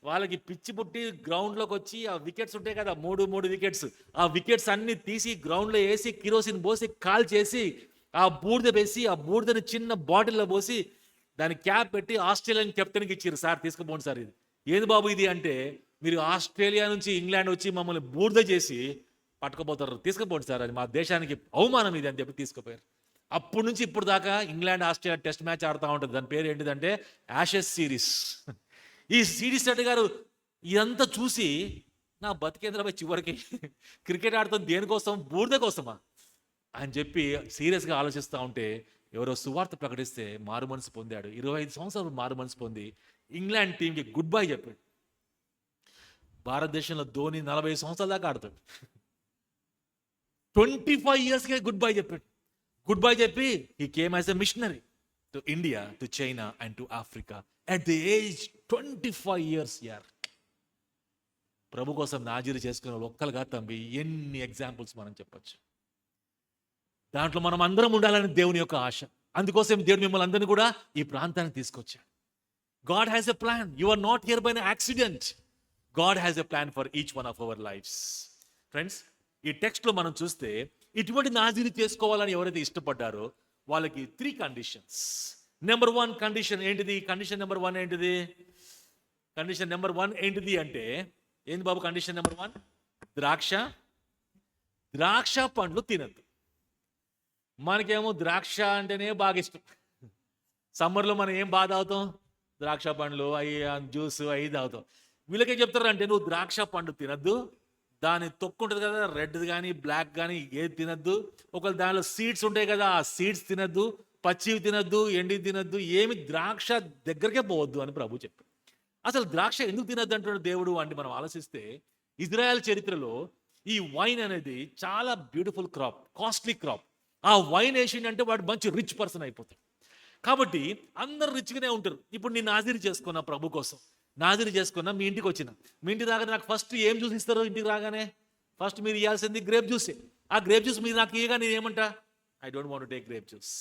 వాళ్ళకి పిచ్చి పుట్టి గ్రౌండ్లోకి వచ్చి ఆ వికెట్స్ ఉంటాయి కదా, మూడు వికెట్స్, ఆ వికెట్స్ అన్ని తీసి గ్రౌండ్లో వేసి కిరోసిన్ పోసి కాల్ చేసి ఆ బూడిద వేసి ఆ బూడిదని చిన్న బాటిల్లో పోసి దాని క్యాప్ పెట్టి ఆస్ట్రేలియన్ కెప్టెన్కి ఇచ్చారు. సార్ తీసుకుపోండి సార్, ఇది ఏది బాబు ఇది అంటే, మీరు ఆస్ట్రేలియా నుంచి ఇంగ్లాండ్ వచ్చి మమ్మల్ని బూడిద చేసి పట్టుకుపోతారు, తీసుకుపోండి సార్, అది మా దేశానికి అవమానం ఇది అని చెప్పి తీసుకుపోయారు. అప్పటి నుంచి ఇప్పుడు దాకా ఇంగ్లాండ్ ఆస్ట్రేలియా టెస్ట్ మ్యాచ్ ఆడుతూ ఉంటుంది. దాని పేరు ఏంటిదంటే యాషెస్ సిరీస్. ఈ సిరీస్ రెడ్డి గారు ఇదంతా చూసి నా బతికేంద్రపై చివరికి క్రికెట్ ఆడుతుంది దేనికోసం, బూడిద కోసమా అని చెప్పి సీరియస్గా ఆలోచిస్తూ ఉంటే ఎవరో సువార్త ప్రకటిస్తే మారు మనసు పొందాడు. 25 సంవత్సరాలు మారు మనసు పొంది ఇంగ్లాండ్ టీంకి గుడ్ బై చెప్పాడు. భారతదేశంలో ధోని 40 సంవత్సరాల దాకా ఆడతాడు. 25 yearsకే గుడ్ బై చెప్పాడు. గుడ్ బై చెప్పి he came as a machinery to India, to China and to Africa at the age 25 years. ప్రభు కోసం నాజీరు చేసుకునే ఒక్కలుగా తంబి ఎన్ని ఎగ్జాంపుల్స్ మనం చెప్పచ్చు. దాంట్లో మనం అందరం ఉండాలని దేవుని యొక్క ఆశ. అందుకోసం దేవుడు మిమ్మల్ని అందరినీ కూడా ఈ ప్రాంతానికి తీసుకొచ్చాడు. God has a plan. You are not here by an accident. God has a plan for each one of our lives. Friends, ఈ టెక్స్ట్లో మనం చూస్తే ఇటువంటి నాజీరు చేసుకోవాలని ఎవరైతే ఇష్టపడ్డారో వాళ్ళకి 3 conditions. నెంబర్ 1 కండిషన్ ఏంటిది? కండిషన్ నెంబర్ 1 ఏంటిది? కండిషన్ నెంబర్ 1 ఏంటిది అంటే ఏంది బాబు? కండిషన్ నెంబర్ 1, ద్రాక్ష పండ్లు తినద్దు. మనకేమో ద్రాక్ష అంటేనే బాగా ఇష్టం. సమ్మర్లో మనం ఏం బాగా తాగుతాం? ద్రాక్ష పండ్లు, అవి జ్యూస్ అవి తాగుతాం. వీళ్ళకేం చెప్తారంటే నువ్వు ద్రాక్ష పండు తినద్దు, దాని తొక్కు ఉంటుంది కదా, రెడ్ కానీ బ్లాక్ కానీ ఏది తినద్దు, ఒకవేళ దానిలో సీడ్స్ ఉంటాయి కదా, ఆ సీడ్స్ తినద్దు, పచ్చివి తినద్దు, ఎండి తినద్దు, ఏమి ద్రాక్ష దగ్గరకే పోవద్దు అని ప్రభు చెప్పాడు. అసలు ద్రాక్ష ఎందుకు తినద్దు అంటున్నాడు దేవుడు అంటే మనం ఆలోచిస్తే ఇజ్రాయెల్ చరిత్రలో ఈ వైన్ అనేది చాలా బ్యూటిఫుల్ క్రాప్, కాస్ట్లీ క్రాప్. ఆ వైన్ వేసిండంటే వాడు మంచి రిచ్ పర్సన్ అయిపోతాడు. కాబట్టి అందరు రిచ్గానే ఉంటారు. ఇప్పుడు నేను నాజీరు చేసుకున్నా ప్రభు కోసం, నాజీరు చేసుకున్నా, మీ ఇంటికి వచ్చిన, మీ ఇంటికి రాగానే నాకు ఫస్ట్ ఏం జ్యూస్ ఇస్తారు? ఇంటికి రాగానే ఫస్ట్ మీరు ఇవ్వాల్సింది గ్రేప్ జ్యూసే. ఆ గ్రేప్ జ్యూస్ మీరు నాకు ఇవ్వగా నేను ఏమంటా? I don't want to take grape juice.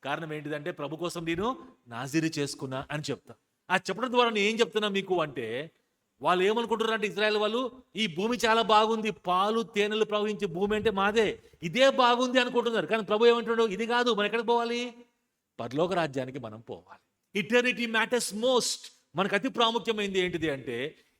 కారణం ఏంటిదంటే ప్రభు కోసం నేను నాజీరు చేసుకున్నా అని చెప్తా. ఆ చెప్పడం ద్వారా నేను ఏం చెప్తున్నా మీకు అంటే, వాళ్ళు ఏమనుకుంటున్నారు అంటే ఇజ్రాయెల్ వాళ్ళు, ఈ భూమి చాలా బాగుంది, పాలు తేనెలు ప్రవహించే భూమి అంటే మాదే, ఇదే బాగుంది అనుకుంటున్నారు. కానీ ప్రభు ఏమంటున్నాడు? ఇది కాదు, మనం ఎక్కడికి పోవాలి? పరలోక రాజ్యానికి మనం పోవాలి. Eternity matters most. మనకు అతి ప్రాముఖ్యమైనది ఏంటిది అంటే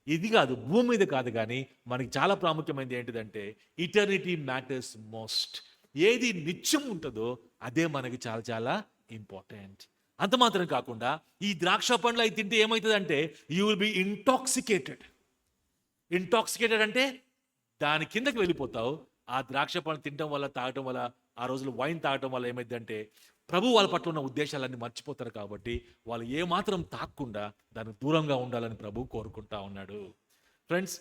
ఇది కాదు, భూమి మీద కాదు, కానీ మనకి చాలా ప్రాముఖ్యమైనది ఏంటిదంటే ఇటర్నిటీ మ్యాటర్స్ మోస్ట్. ఏది నిత్యం ఉంటుందో అదే మనకి చాలా చాలా ఇంపార్టెంట్. అంత మాత్రం కాకుండా ఈ ద్రాక్ష పండ్లు అవి తింటే ఏమవుతుందంటే you will be intoxicated. Intoxicated అంటే దాని కిందకి వెళ్ళిపోతావు. ఆ ద్రాక్ష పండ్లు తినడం వల్ల, తాగటం వల్ల, ఆ రోజులు వైన్ తాగటం వల్ల ఏమైందంటే ప్రభు వాళ్ళ పట్ల ఉన్న ఉద్దేశాలన్నీ మర్చిపోతారు. కాబట్టి వాళ్ళు ఏమాత్రం తాక్కుండా దానికి దూరంగా ఉండాలని ప్రభు కోరుకుంటా ఉన్నాడు. ఫ్రెండ్స్,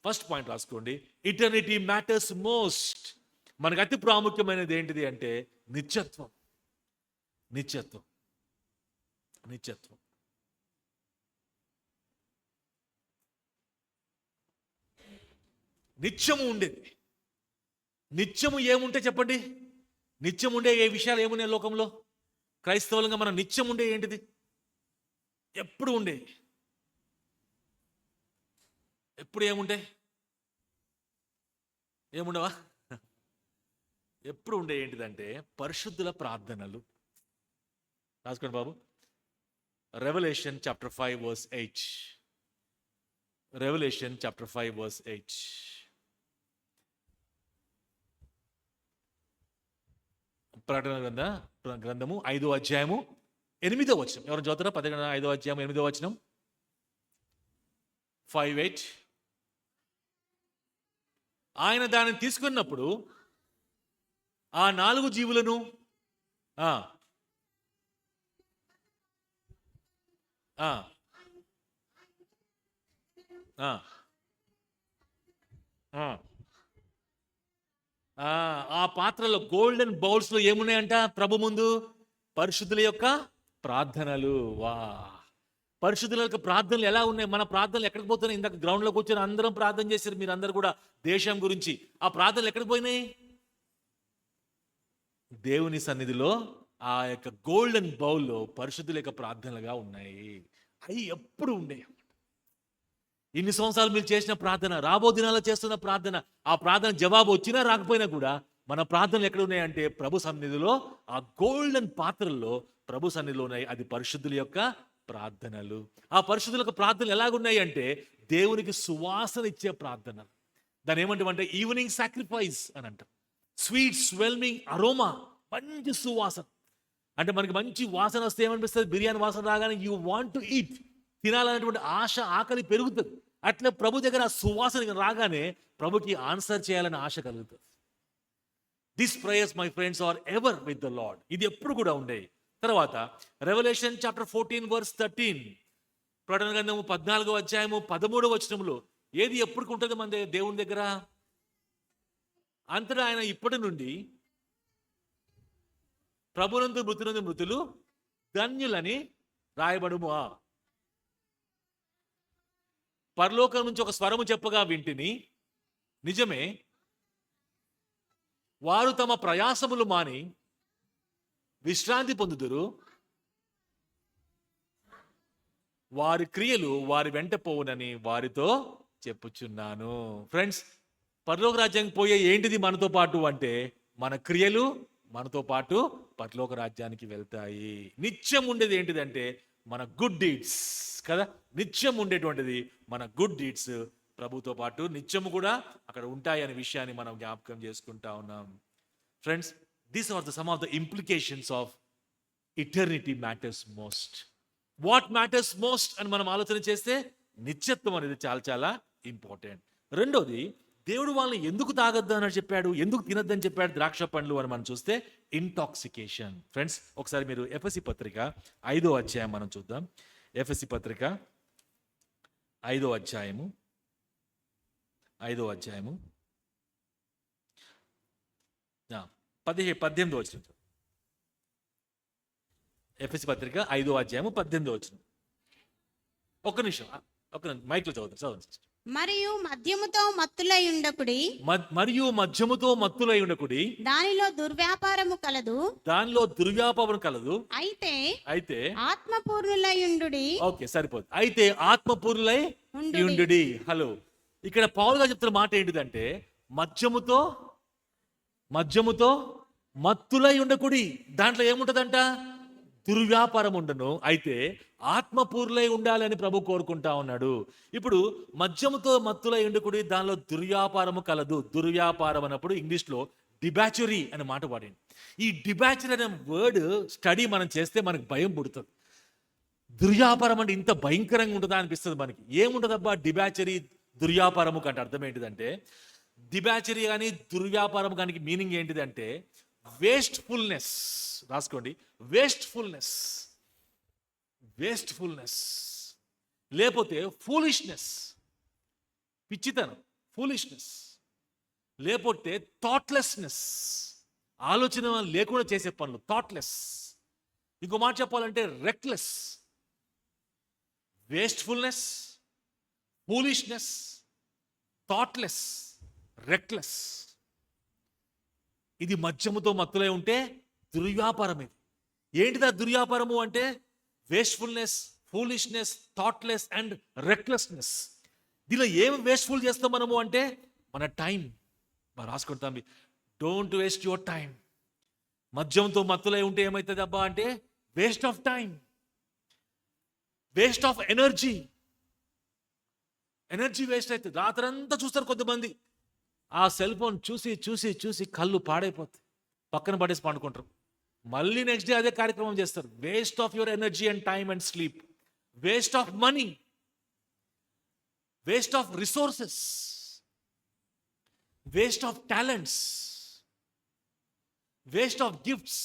ఫస్ట్ పాయింట్ రాసుకోండి, ఇటర్నిటీ మ్యాటర్స్ మోస్ట్. మనకు అతి ప్రాముఖ్యమైనది ఏంటిది అంటే నిత్యత్వం. నిత్యత్వం నిత్యత్వం నిత్యము ఉండేది. నిత్యము ఏముంటే చెప్పండి? నిత్యం ఉండే ఏ విషయాలు ఏమున్నాయి లోకంలో? క్రైస్తవులంగా మనం నిత్యం ఉండే ఏంటిది? ఎప్పుడు ఉండే, ఎప్పుడు ఏముండే? ఏముండవా? ఎప్పుడు ఉండే ఏంటిదంటే పరిశుద్ధుల ప్రార్థనలు. రాసుకోండి బాబు. Revelation chapter 5 verse 8. Revelation chapter 5 verse 8. ప్రకటన గ్రంథము 5వ అధ్యాయము 8వ వచనం. ఎవరు చదువుతారా? 5వ అధ్యాయం 8వ వచనం. 5:8. ఆయన దానిని తీసుకున్నప్పుడు ఆ 4 జీవులను ఆ పాత్రలో గోల్డెన్ బౌల్స్లో ఏమున్నాయంట? ప్రభు ముందు పరిశుద్ధుల యొక్క ప్రార్థనలు. వా, పరిశుద్ధుల యొక్క ప్రార్థనలు ఎలా ఉన్నాయి? మన ప్రార్థనలు ఎక్కడికి పోతున్నాయి? ఇందాక గ్రౌండ్లో కూర్చొని అందరం ప్రార్థన చేశారు, మీరు అందరు కూడా దేశం గురించి. ఆ ప్రార్థనలు ఎక్కడికి పోయినాయి? దేవుని సన్నిధిలో ఆ యొక్క గోల్డెన్ బౌల్లో పరిశుద్ధుల యొక్క ప్రార్థనలుగా ఉన్నాయి. అవి ఎప్పుడు ఉండేవి. ఇన్ని సంవత్సరాలు మీరు చేసిన ప్రార్థన, రాబో దినాల్లో చేస్తున్న ప్రార్థన, ఆ ప్రార్థన జవాబు వచ్చినా రాకపోయినా కూడా మన ప్రార్థనలు ఎక్కడ ఉన్నాయంటే ప్రభు సన్నిధిలో, ఆ గోల్డెన్ పాత్రల్లో ప్రభు సన్నిధిలో ఉన్నాయి. అది పరిశుద్ధుల యొక్క ప్రార్థనలు. ఆ పరిశుద్ధుల యొక్క ప్రార్థనలు ఎలాగున్నాయి అంటే దేవునికి సువాసన ఇచ్చే ప్రార్థన. దాని ఏమంటామంటే ఈవినింగ్ సాక్రిఫైస్ అని అంటాం. స్వీట్ స్వెల్మింగ్ అరోమా, మంచి సువాసన. అంటే మనకి మంచి వాసన వస్తే ఏమనిపిస్తుంది? బిర్యానీ వాసన రాగానే యూ వాంట్ టు ఈట్, తినాలనేటువంటి ఆశ, ఆకలి పెరుగుతుంది. అట్లా ప్రభు దగ్గర ఆ సువాసన రాగానే ప్రభుకి ఆన్సర్ చేయాలని ఆశ కలుగుతుంది. This prayers my friends are ever with the Lord. ఇది ఎప్పుడు కూడా ఉండే. తర్వాత రెవల్యూషన్ చాప్టర్ 14 వర్స్ 13, ప్రకటన గ్రంథము 14వ అధ్యాయము 13వ వచనంలో ఏది ఎప్పటికి ఉంటుంది మన దేవుని దగ్గర? అంతటా ఆయన ఇప్పటి నుండి ప్రభునందు మృతునందు మృతులు ధన్యులని రాయబడుము. పరలోకం నుంచి ఒక స్వరము చెప్పగా వింటిని, నిజమే, వారు తమ ప్రయాసములు మాని విశ్రాంతి పొందుదురు, వారి క్రియలు వారి వెంట పోవునని వారితో చెప్పుచున్నాను. ఫ్రెండ్స్, పరలోక రాజ్యానికి పోయే ఏంటిది మనతో పాటు అంటే మన క్రియలు మనతో పాటు పరలోక రాజ్యానికి వెళ్తాయి. నిత్యం ఉండేది ఏంటిదంటే మన గుడ్ డీడ్స్ కదా. నిత్యం ఉండేటువంటిది మన గుడ్ డీడ్స్ ప్రభుతో పాటు నిత్యము కూడా అక్కడ ఉంటాయి అనే విషయాన్ని మనం జ్ఞాపకం చేసుకుంటా ఉన్నాం. Friends, these are some of the implications of eternity matters most. What matters most అని మనం ఆలోచన చేస్తే నిత్యత్వం అనేది చాలా చాలా ఇంపార్టెంట్. రెండోది, దేవుడు వాళ్ళని ఎందుకు తాగొద్దు అని చెప్పాడు, ఎందుకు తినొద్దని చెప్పాడు ద్రాక్ష పండ్లు అని మనం చూస్తే ఇంటాక్సికేషన్. ఫ్రెండ్స్, ఒకసారి మీరు ఎఫెసీ పత్రిక 5వ అధ్యాయం మనం చూద్దాం. ఎఫెసీ పత్రిక 5వ అధ్యాయము 18వ వచనం. ఎఫెసీ పత్రిక 5వ అధ్యాయము 18వ వచనం. ఒక్క నిమిషం మైక్లో చదవండి. మరియు మద్యముతో మత్తులై ఉండకుడి, దానిలో దుర్వ్యాపారము కలదు. అయితే ఆత్మపూర్ణులై ఉండుడి. ఓకే, సరిపోదు. అయితే ఆత్మపూర్ణులై ఉండుడి. హలో, ఇక్కడ పౌలుగా చెప్తున్న మాట ఏంటిదంటే మద్యముతో మత్తులై ఉండకుడి. దాంట్లో ఏముంటదంట? దుర్వ్యాపారం ఉండను. అయితే ఆత్మపూర్లై ఉండాలని ప్రభు కోరుకుంటా ఉన్నాడు. ఇప్పుడు మద్యముతో మత్తులై ఉండకుడి, దానిలో దుర్వ్యాపారము కలదు. దుర్వ్యాపారం అన్నప్పుడు ఇంగ్లీష్లో డిబాచరీ అనే మాట వాడింది. ఈ డిబాచరీ అనే వర్డ్ స్టడీ మనం చేస్తే మనకు భయం పుడుతుంది. దుర్వ్యాపారం అంటే ఇంత భయంకరంగా ఉంటుందా అనిపిస్తుంది మనకి. ఏముంటుందబ్బా డిబాచరీ దుర్వ్యాపారము కంటే అర్థం ఏంటిదంటే, డిబాచరీ కానీ దుర్వ్యాపారం కానీ మీనింగ్ ఏంటిదంటే వేస్ట్ఫుల్నెస్. రాసుకోండి, వేస్ట్ఫుల్నెస్, లేకపోతే ఫూలిష్నెస్, పిచ్చితనం, ఫూలిష్నెస్, లేకపోతే థాట్లెస్నెస్, ఆలోచన లేకుండా చేసే పనులు, థాట్లెస్. ఇంకో మాట చెప్పాలంటే reckless. Wastefulness, foolishness, thoughtless, reckless. ఇది మద్యముతో మత్తులై ఉంటే దుర్వ్యాపారం. ఇది ఏంటిదా దుర్వ్యాపారము అంటే wastefulness, foolishness, thoughtless and recklessness. దీనిలో ఏం వేస్ట్ఫుల్ చేస్తాం మనము అంటే మన టైం. మనం రాసుకుంటాం, డోంట్ వేస్ట్ యువర్ టైం. మద్యంతో మత్తులై ఉంటే ఏమవుతుంది అబ్బా అంటే waste of time, waste of energy waste అవుతుంది. రాత్రంతా చూస్తారు కొంతమంది, ఆ సెల్ ఫోన్ చూసి కళ్ళు పాడైపోతాయి, పక్కన పడేసి పండుకుంటారు. మళ్ళీ నెక్స్ట్ డే అదే కార్యక్రమం చేస్తారు. Waste of your energy and time and sleep, waste of money, waste of resources, waste of talents, waste of gifts,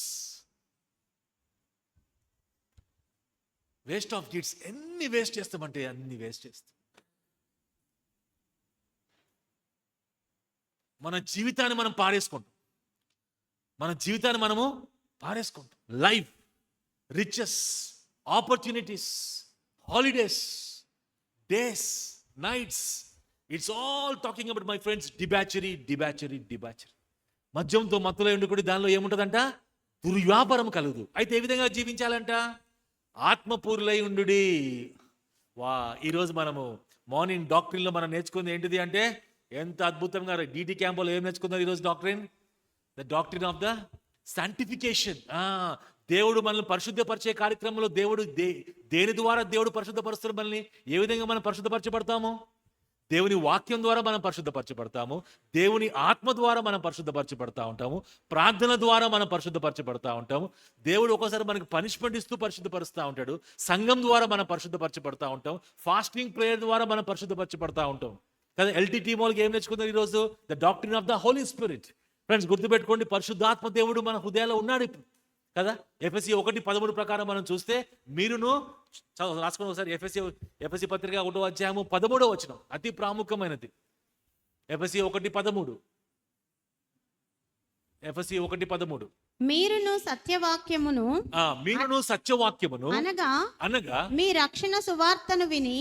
waste of gifts. ఎన్ని వేస్ట్ చేస్తామంటే అన్ని వేస్ట్ చేస్తాం. మన జీవితాన్ని మనం పారేసుకుంటాం. Life, riches, opportunities, holidays, days, nights, it's all talking about my friends debauchery. మద్యంతో మత్తులై ఉండి కూడా దానిలో ఏముంటుందంట? దుర్వ్యాపారం కలదు. అయితే ఏ విధంగా జీవించాలంట? ఆత్మపూర్లై ఉండుడి. ఈరోజు మనము మార్నింగ్ డాక్టరీన్లో మనం నేర్చుకుంది ఏంటిది అంటే, ఎంత అద్భుతంగా డిటి క్యాంపులో ఏం నేర్చుకున్నారు ఈరోజు? The doctrine of the sanctification. దేవుడు మనల్ని పరిశుద్ధపరిచే కార్యక్రమంలో దేవుడు దేని ద్వారా దేవుడు పరిశుద్ధపరుస్తారు మనల్ని? ఏ విధంగా మనం పరిశుద్ధపరచబడతాము? దేవుని వాక్యం ద్వారా మనం పరిశుద్ధపరచబడతాము, దేవుని ఆత్మ ద్వారా మనం పరిశుద్ధపరచబడతా ఉంటాము, ప్రార్థన ద్వారా మనం పరిశుద్ధపరచబడతా ఉంటాము. దేవుడు ఒక్కోసారి మనకి పనిష్మెంట్ ఇస్తూ పరిశుద్ధపరుస్తూ ఉంటాడు. సంఘం ద్వారా మనం పరిశుద్ధపరచబడతా ఉంటాం, ఫాస్టింగ్ ప్రేయర్ ద్వారా మనం పరిశుద్ధపరచబడతా ఉంటాం కదా. ఎల్టీటీ మోల్కి ఏం నేర్చుకున్నారు ఈరోజు? The doctrine of the Holy Spirit. Friends, గుర్తుపెట్టుకోండి, పరిశుద్ధాత్మ దేవుడు మన హృదయాల్లో ఉన్నాడు ఇప్పుడు కదా. ఎఫెసీ 1:13 ప్రకారం మనం చూస్తే, మీరును రాసుకుని ఒకసారి ఎఫెసీ పత్రిక 1:13 అతి ప్రాముఖ్యమైనది. ఎఫెసీ 1:13. ఎఫెసీ 1:13. మీరును సత్యవాక్యమును అనగా మీ రక్షణ సువార్తను విని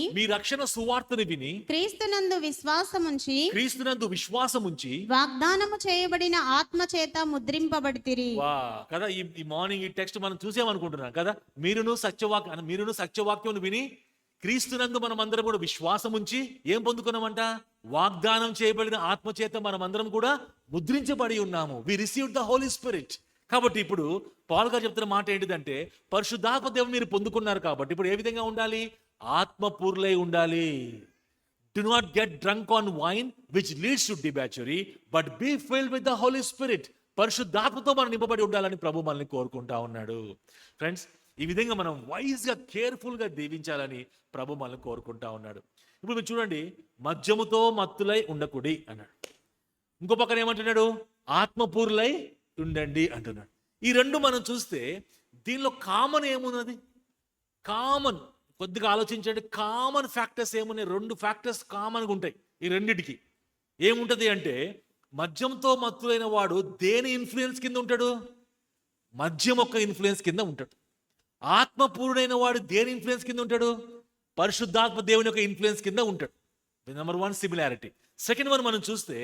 క్రీస్తునందు విశ్వాసముంచి వాగ్దానము చేయబడిన ఆత్మ చేత ముద్రింపబడితిరి. కదా. ఈ మార్నింగ్ ఈ టెక్స్ట్ మనం చూసామనుకుంటున్నాం కదా. మీరును సత్యవాక్యమును విని క్రీస్తునందు మనం అందరం కూడా విశ్వాసముంచి ఏం పొందుకున్నామంట? వాగ్దానం చేయబడిన ఆత్మ చేత మనం అందరం కూడా ముద్రించబడి ఉన్నాము. We received the Holy Spirit. కాబట్టి ఇప్పుడు పౌలు గారు చెప్తున్న మాట ఏంటిదంటే, పరిశుద్ధాత్మ దేవుని మీరు పొందుకున్నారు కాబట్టి ఇప్పుడు ఏ విధంగా ఉండాలి? ఆత్మపూర్లై ఉండాలి. Do not get drunk on wine which leads to debauchery, but be filled with the Holy Spirit. పరిశుద్ధాత్మతో మనం నింపబడి ఉండాలని ప్రభు మనల్ని కోరుకుంటా ఉన్నాడు. ఫ్రెండ్స్, ఈ విధంగా మనం వైజ్గా కేర్ఫుల్గా దీవించాలని ప్రభు మనల్ని కోరుకుంటా ఉన్నాడు. ఇప్పుడు మీరు చూడండి, మద్యముతో మత్తులై ఉండకుడి అన్నాడు. ఇంకో పక్కన ఏమంటున్నాడు? ఆత్మపూర్లై ఉండండి అంటున్నాడు. ఈ రెండు మనం చూస్తే దీనిలో కామన్ ఏమున్నది? కొద్దిగా ఆలోచించండి. కామన్ ఫ్యాక్టర్స్ ఏమున్నాయి? 2 ఫ్యాక్టర్స్ కామన్గా ఉంటాయి ఈ రెండిటికి. ఏముంటది అంటే, మద్యంతో మత్తులైన వాడు దేని ఇన్ఫ్లుయెన్స్ కింద ఉంటాడు? మద్యం యొక్క ఇన్ఫ్లుయెన్స్ కింద ఉంటాడు. ఆత్మపూర్ణైన వాడు దేని ఇన్ఫ్లుయెన్స్ కింద ఉంటాడు? పరిశుద్ధాత్మ దేవుని యొక్క ఇన్ఫ్లుయెన్స్ కింద ఉంటాడు. Number 1 similarity. సెకండ్ వన్ మనం చూస్తే,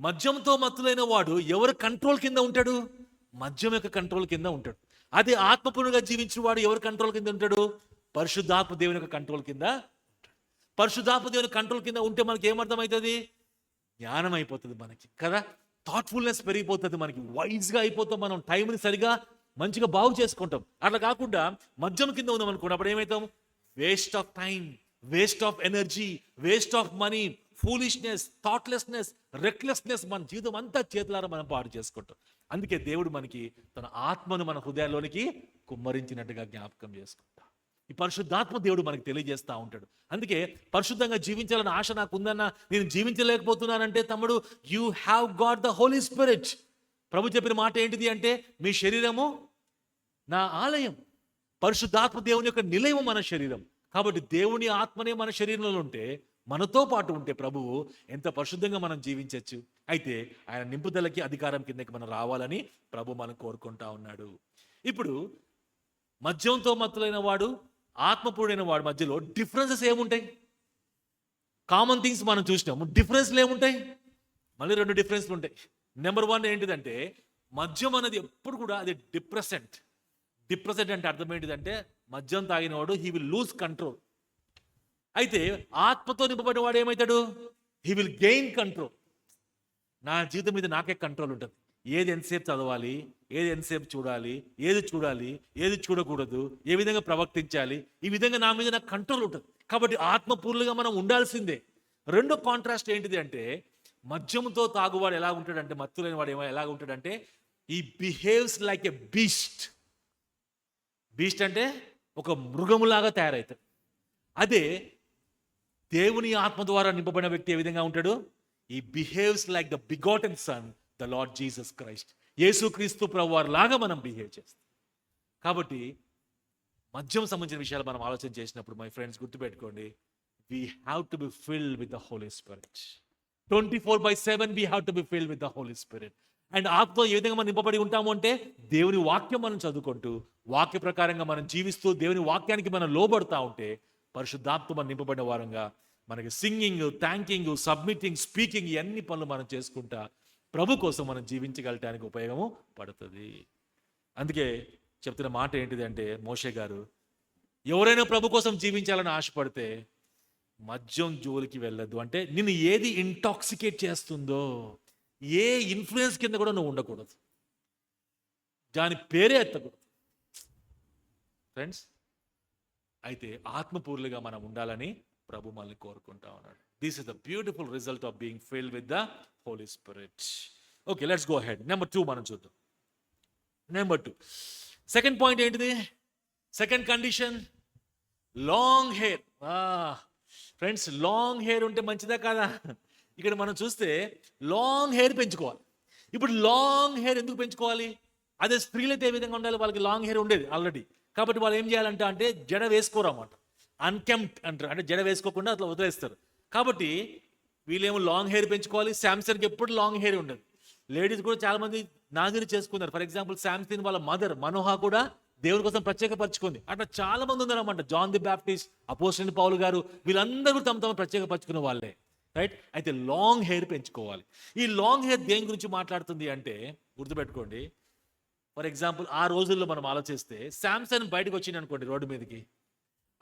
మద్యంతో మత్తులైన వాడు ఎవరు కంట్రోల్ కింద ఉంటాడు? మద్యం యొక్క కంట్రోల్ కింద ఉంటాడు. అదే ఆత్మపూర్ణంగా జీవించిన వాడు ఎవరు కంట్రోల్ కింద ఉంటాడు? పరిశుద్ధాత్మ దేవుని యొక్క కంట్రోల్ కింద ఉంటాడు. పరిశుద్ధాత్మ దేవుని కంట్రోల్ కింద ఉంటే మనకి ఏమర్థమవుతుంది? జ్ఞానం అయిపోతుంది మనకి కదా. థాట్ఫుల్నెస్ పెరిగిపోతుంది మనకి, వైజ్గా అయిపోతాం, మనం టైంని సరిగా మంచిగా బాగు చేసుకుంటాం. అట్లా కాకుండా మద్యం కింద ఉందాం అనుకోండి, అప్పుడు ఏమవుతాం? Waste of time, waste of energy, waste of money, foolishness, thoughtlessness, recklessness, మన జీవితం అంతా చేతులారా మనం పాడు చేసుకుంటాం. అందుకే దేవుడు మనకి తన ఆత్మను మన హృదయాల్లోనికి కుమ్మరించినట్టుగా జ్ఞాపకం చేసుకుంటాం. ఈ పరిశుద్ధాత్మ దేవుడు మనకి తెలియజేస్తూ ఉంటాడు. అందుకే పరిశుద్ధంగా జీవించాలన్న ఆశ నాకు ఉందన్న, నేను జీవించలేకపోతున్నానంటే, తమ్ముడు, you have got the Holy Spirit. ప్రభు చెప్పిన మాట ఏంటిది అంటే, మీ శరీరము నా ఆలయం. పరిశుద్ధాత్మ దేవుని యొక్క నిలయం మన శరీరం. కాబట్టి దేవుని ఆత్మనే మన శరీరంలో ఉంటే, మనతో పాటు ఉంటే ప్రభువు ఎంత పరిశుద్ధంగా మనం జీవించవచ్చు. అయితే ఆయన నింపుదలకి, అధికారం కిందకి మనం రావాలని ప్రభు మనం కోరుకుంటా ఉన్నాడు. ఇప్పుడు మద్యంతో మత్తులైన వాడు, ఆత్మపూర్ణైన వాడు మధ్యలో డిఫరెన్సెస్ ఏముంటాయి? కామన్ థింగ్స్ మనం చూసినాము. డిఫరెన్స్లు ఏముంటాయి? మళ్ళీ 2 డిఫరెన్స్లు ఉంటాయి. నెంబర్ 1 ఏంటిదంటే, మద్యం అనేది ఎప్పుడు కూడా అది డిప్రెసెంట్ అంటే అర్థం ఏంటిదంటే, మద్యం తాగినవాడు హీ విల్ లూజ్ కంట్రోల్. అయితే ఆత్మతో నింపబడిన వాడు ఏమవుతాడు? He will gain control. నా జీవితం మీద నాకే కంట్రోల్ ఉంటుంది. ఏది ఎంతసేపు చదవాలి, ఏది ఎంతసేపు చూడాలి, ఏది చూడకూడదు, ఏ విధంగా ప్రవర్తించాలి, ఈ విధంగా నా మీద నాకు కంట్రోల్ ఉంటుంది. కాబట్టి ఆత్మపూర్ణంగా మనం ఉండాల్సిందే. రెండో కాంట్రాస్ట్ ఏంటిది అంటే, మద్యంతో తాగువాడు ఎలా ఉంటాడంటే, మత్తులైన వాడు ఎలా ఉంటాడంటే, ఈ బిహేవ్స్ లైక్ ఎ బీస్ట్ అంటే ఒక మృగములాగా తయారవుతాడు. అదే దేవుని ఆత్మ ద్వారా నింపబడిన వ్యక్తి ఏ విధంగా ఉంటాడు? ఈ behaves like the begotten sun, the lord Jesus Christ. యేసుక్రీస్తు ప్రభువారి లాగా మనం బిహేవ్ చేస్తాం. కాబట్టి మద్యం సంబంధించిన విషయాలు మనం ఆలోచన చేసినప్పుడు, మై ఫ్రెండ్స్, గుర్తుపెట్టుకోండి, we have to be filled with the Holy Spirit. 24/7 we have to be filled with the Holy Spirit. And ఆత్మతో ఏ విధంగా మనం నింపబడి ఉంటాము అంటే, దేవుని వాక్యం మనం చదువుకుంటూ, వాక్య ప్రకారంగా మనం జీవిస్తూ, దేవుని వాక్యానికి మనం లోబడతా ఉంటే పరిశుద్ధాత్మ నింపబడిన వారంగా మనకి సింగింగ్, థ్యాంకింగ్, సబ్మిటింగ్, స్పీకింగ్ ఇవన్నీ పనులు మనం చేసుకుంటా ప్రభు కోసం మనం జీవించగలటానికి ఉపయోగము పడుతుంది. అందుకే చెప్తున్న మాట ఏంటిది అంటే, మోషే గారు ఎవరైనా ప్రభు కోసం జీవించాలని ఆశపడితే మద్యం జోలికి వెళ్ళొద్దు. అంటే నిన్ను ఏది ఇంటాక్సికేట్ చేస్తుందో, ఏ ఇన్ఫ్లుయెన్స్ కింద కూడా నువ్వు ఉండకూడదు, దాని పేరే ఎత్తకూడదు. ఫ్రెండ్స్, అయితే ఆత్మపూర్లుగా మనం ఉండాలని ప్రభు మనల్ని కోరుకుంటా ఉన్నాడు. This is the beautiful result of being filled with the Holy Spirit. Okay, let's go head. Number 2 మనం చూద్దాం. నెంబర్ 2 సెకండ్ పాయింట్ ఏంటిది? Second condition, long hair. Friends, long hair ఉంటే మంచిదా కాదా? ఇక్కడ మనం చూస్తే లాంగ్ హెయిర్ పెంచుకోవాలి. ఇప్పుడు లాంగ్ హెయిర్ ఎందుకు పెంచుకోవాలి? అదే స్త్రీలైతే ఏ విధంగా ఉండాలి? వాళ్ళకి లాంగ్ హెయిర్ ఉండేది ఆల్రెడీ. కాబట్టి వాళ్ళు ఏం చేయాలంటే అంటే జడ వేసుకోరు అన్నమాట. అన్కెంప్ట్ అంటారు, అంటే జడ వేసుకోకుండా అట్లా వదిలేస్తారు. కాబట్టి వీళ్ళేమో లాంగ్ హెయిర్ పెంచుకోవాలి. శాంసన్కి ఎప్పుడు లాంగ్ హెయిర్ ఉండదు. లేడీస్ కూడా చాలా మంది నాజీరు చేసుకున్నారు. ఫర్ ఎగ్జాంపుల్ శాంసన్ వాళ్ళ మదర్ మనోహ కూడా దేవుని కోసం ప్రత్యేకపరచుకుంది. అట్లా చాలా మంది ఉన్నారన్నమాట. జాన్ ది బ్యాప్టిస్ట్, అపోస్టల్ పౌలు గారు, వీళ్ళందరూ తమ ప్రత్యేకపరచుకున్న వాళ్ళే. రైట్? అయితే లాంగ్ హెయిర్ పెంచుకోవాలి. ఈ లాంగ్ హెయిర్ దేని గురించి మాట్లాడుతుంది అంటే గుర్తుపెట్టుకోండి. ఫర్ ఎగ్జాంపుల్ ఆ రోజుల్లో మనం ఆలోచిస్తే శాంసన్ బయటకు వచ్చింది అనుకోండి రోడ్డు మీదకి,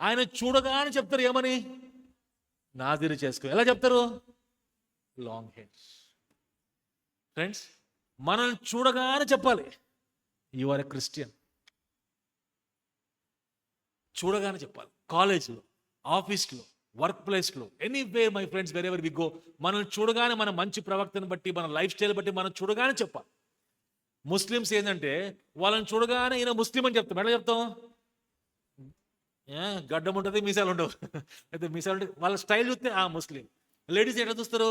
ఆయన చూడగానే చెప్తారు ఏమని? నాజీరు చేసుకో. ఎలా చెప్తారు? Long hair. ఫ్రెండ్స్, మనల్ని చూడగానే చెప్పాలి యు ఆర్ ఎ క్రిస్టియన్. చూడగానే చెప్పాలి. కాలేజ్లో, ఆఫీస్లో, వర్క్ ప్లేస్లో, anywhere my friends, wherever we go, మనల్ని చూడగానే మన మంచి ప్రవర్తన బట్టి, మన లైఫ్ స్టైల్ బట్టి మనం చూడగానే చెప్పాలి. ముస్లిమ్స్ ఏంటంటే వాళ్ళని చూడగానే ఈయన ముస్లిం అని చెప్తాం. ఎట్లా చెప్తాం? గడ్డం ఉంటుంది, మీసాలు ఉండవు. అయితే మీసాలు ఉంటే వాళ్ళ స్టైల్ చూస్తే ఆ ముస్లిం. లేడీస్ ఎట్లా చూస్తారు?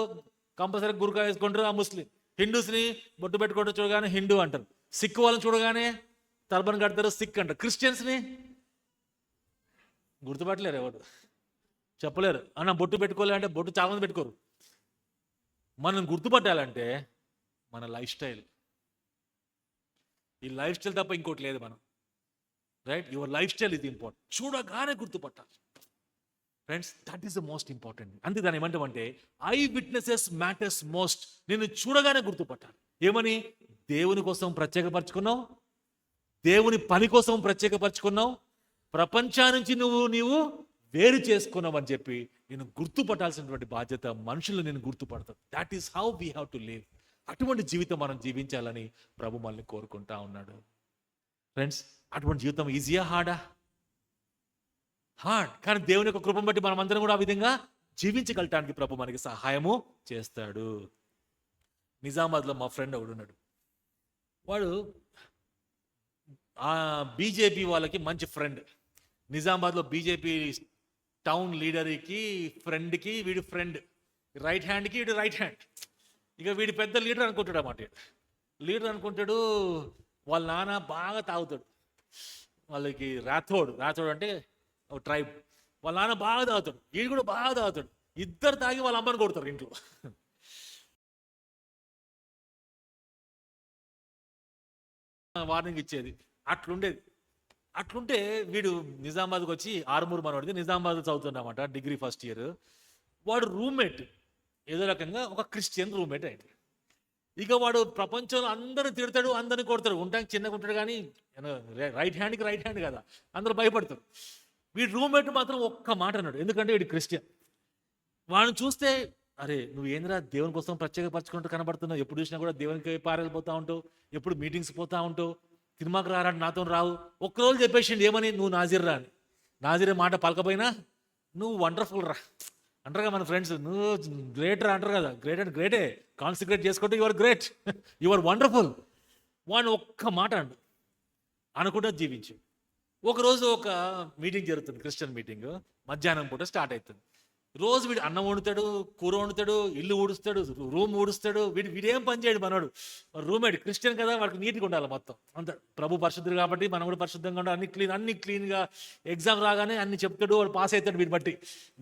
కంపల్సరీ గుర్కా వేసుకుంటారు, ఆ ముస్లిం. హిందూస్ని బొట్టు పెట్టుకుంటూ చూడగానే హిందూ అంటారు. సిక్ వాళ్ళని చూడగానే టర్బన్ కడతారు, సిక్ అంటారు. క్రిస్టియన్స్ని గుర్తుపట్టలేరు, ఎవరు చెప్పలేరు. అన్న బొట్టు పెట్టుకోవాలంటే బొట్టు చాలా మంది పెట్టుకోరు. మనం గుర్తుపట్టాలంటే మన లైఫ్ స్టైల్. ఈ లైఫ్ స్టైల్ తప్ప ఇంకోటి లేదు మనం. రైట్? యువర్ లైఫ్ స్టైల్ ఇది ఇంపార్టెంట్. చూడగానే గుర్తుపట్టాలి. Friends, that is the most important. అందుకే దాన్ని ఏమంటామంటే ఐ విట్నెసెస్ మ్యాటర్స్ మోస్ట్. నేను చూడగానే గుర్తుపట్టాలి. ఏమని? దేవుని కోసం ప్రత్యేకపరచుకున్నావు, దేవుని పని కోసం ప్రత్యేకపరచుకున్నావు, ప్రపంచానికి నీవు వేరు చేసుకున్నావు అని చెప్పి నేను గుర్తుపట్టాల్సినటువంటి బాధ్యత మనుషులు నేను గుర్తుపడతాను. That is how we have to live. అటువంటి జీవితం మనం జీవించాలని ప్రభు మనల్ని కోరుకుంటా ఉన్నాడు. ఫ్రెండ్స్, అటువంటి జీవితం ఈజీయా, హార్డా? హార్డ్. కానీ దేవుని యొక్క కృపను బట్టి మనం అందరం కూడా ఆ విధంగా జీవించగలటానికి ప్రభు మనకి సహాయము చేస్తాడు. నిజామాబాద్లో మా ఫ్రెండ్ ఒకడు ఉన్నాడు. వాడు బీజేపీ వాళ్ళకి మంచి ఫ్రెండ్. నిజామాబాద్లో బీజేపీ టౌన్ లీడర్కి ఫ్రెండ్కి వీడి ఫ్రెండ్, రైట్ హ్యాండ్కి వీడు రైట్ హ్యాండ్. ఇక వీడి పెద్ద లీడర్ అనుకుంటాడు అన్నమాట. లీడర్ అనుకుంటాడు. వాళ్ళ నాన్న బాగా తాగుతాడు. వాళ్ళకి రాథోడ్ అంటే ఒక ట్రైబ్. వాళ్ళ నాన్న బాగా తాగుతాడు, వీడు కూడా బాగా తాగుతాడు. ఇద్దరు తాగి వాళ్ళ అమ్మని కొడతారు ఇంట్లో. వార్నింగ్ ఇచ్చేది అట్లుండేది. అట్లుంటే వీడు నిజామాబాద్కి వచ్చి, ఆరుమూరు మనవాడిది, నిజామాబాద్ చదువుతున్నమాట, డిగ్రీ ఫస్ట్ ఇయర్. వాడు రూమ్మేట్ ఏదో రకంగా ఒక క్రిస్టియన్ రూమ్మేట్ అయితే. ఇక వాడు ప్రపంచంలో అందరిని తిడతాడు, అందరిని కొడతాడు. ఉంటానికి చిన్నగా ఉంటాడు కానీ రైట్ హ్యాండ్కి రైట్ హ్యాండ్ కదా, అందరూ భయపడతారు. వీడి రూమ్మేట్ మాత్రం ఒక్క మాట అన్నాడు, ఎందుకంటే వీడు క్రిస్టియన్. వాడిని చూస్తే, అరే నువ్వు ఏంద్రా దేవుని కోసం ప్రత్యేకపరచుకుంటూ కనబడుతున్నావు, ఎప్పుడు చూసినా కూడా దేవునికి పారెళ్ళిపోతూ ఉంటావు, ఎప్పుడు మీటింగ్స్ పోతూ ఉంటావు, సినిమాకి రారాడు, నాతో రావు. ఒక్కరోజు చెప్పేసిండు ఏమని, నువ్వు నాజీర్ రా అని. నాజీరే మాట పలకపోయినా నువ్వు వండర్ఫుల్ రా అంటారు కదా మన ఫ్రెండ్స్. నువ్వు గ్రేట్ రా అంటారు కదా. గ్రేట్ అంటే గ్రేటే, కాన్సన్ట్రేట్ చేసుకుంటే యువర్ గ్రేట్, యువర్ వండర్ఫుల్. వాడిని ఒక్క మాట అండు అనుకుంటూ జీవించు. ఒకరోజు ఒక మీటింగ్ జరుగుతుంది, క్రిస్టియన్ మీటింగ్. మధ్యాహ్నం పూట స్టార్ట్ అవుతుంది. రోజు వీడు అన్నం వండుతాడు, కూర వండుతాడు, ఇల్లు ఊడుస్తాడు, రూమ్ ఊడుస్తాడు. వీడేం పని చేయడు మనోడు. రూమ్మేట్ క్రిస్టియన్ కదా, వాడికి నీట్గా ఉండాలి మొత్తం అంత. ప్రభు పరిశుద్ధుడు కాబట్టి మనం కూడా పరిశుద్ధంగా ఉండాలి. అన్ని క్లీన్గా. ఎగ్జామ్ రాగానే అన్ని చెప్తాడు, వాడు పాస్ అవుతాడు. వీడి బట్టి,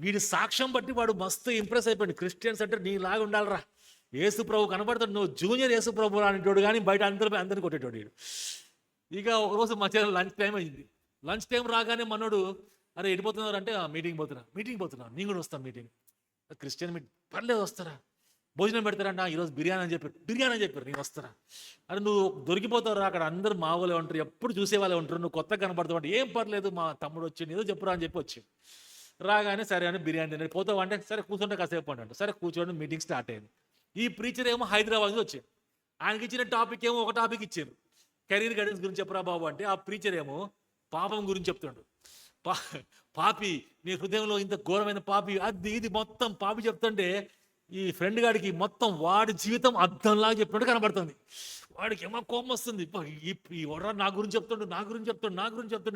వీడి సాక్ష్యం బట్టి వాడు మస్తు ఇంప్రెస్ అయిపోయాడు. క్రిస్టియన్స్ అంటే నీలాగా ఉండాలిరా, యేసు ప్రభు కనబడతాడు, నువ్వు జూనియర్ యేసు ప్రభు అనేటోడు. కానీ బయట అందరిని కొట్టేటోడు వీడు. ఇక ఒకరోజు మధ్యాహ్నం లంచ్ టైం అయింది. లంచ్ టైం రాగానే మనోడు అరే ఎడిపోతున్నారు అంటే మీటింగ్ పోతున్నా నేను కూడా వస్తాను మీటింగ్. క్రిస్టియన్ మీటింగ్ పర్లేదు వస్తారా, భోజనం పెడతారంట, ఈరోజు బిర్యానీ అని చెప్పారు నేను వస్తారా. అరే నువ్వు దొరికిపోతావు రా, అక్కడ అందరు మా వాళ్ళే ఉంటారు, ఎప్పుడు చూసే వాళ్ళే ఉంటారు, నువ్వు కొత్తగా కనపడతావు అంటే ఏం పర్లేదు మా తమ్ముడు వచ్చి ఏదో చెప్పురా అని చెప్పి వచ్చి రాగానే సరే అని బిర్యానీ తిన్నాడు. పోతావు అంటే సరే కూర్చుంటే కాసేపు అంటే సరే కూర్చోండి, మీటింగ్ స్టార్ట్ అయింది. ఈ ప్రీచర్ ఏమో హైదరాబాద్ నుంచి వచ్చాడు. ఆయనకి ఇచ్చిన టాపిక్ ఏమో ఒక టాపిక్ ఇచ్చారు, కెరీర్ గైడెన్స్ గురించి చెప్పరా బాబు అంటే ఆ ప్రీచర్ ఏమో పాపం గురించి చెప్తాడు. పాపి నీ హృదయంలో ఇంత ఘోరమైన పాపి అది ఇది మొత్తం పాపి చెప్తుంటే ఈ ఫ్రెండ్ గాడికి మొత్తం వాడి జీవితం అర్థంలాగా చెప్పినట్టు కనబడుతుంది. వాడికి ఏమో కోపం వస్తుంది, ఈ వడ్రా నా గురించి చెప్తుండు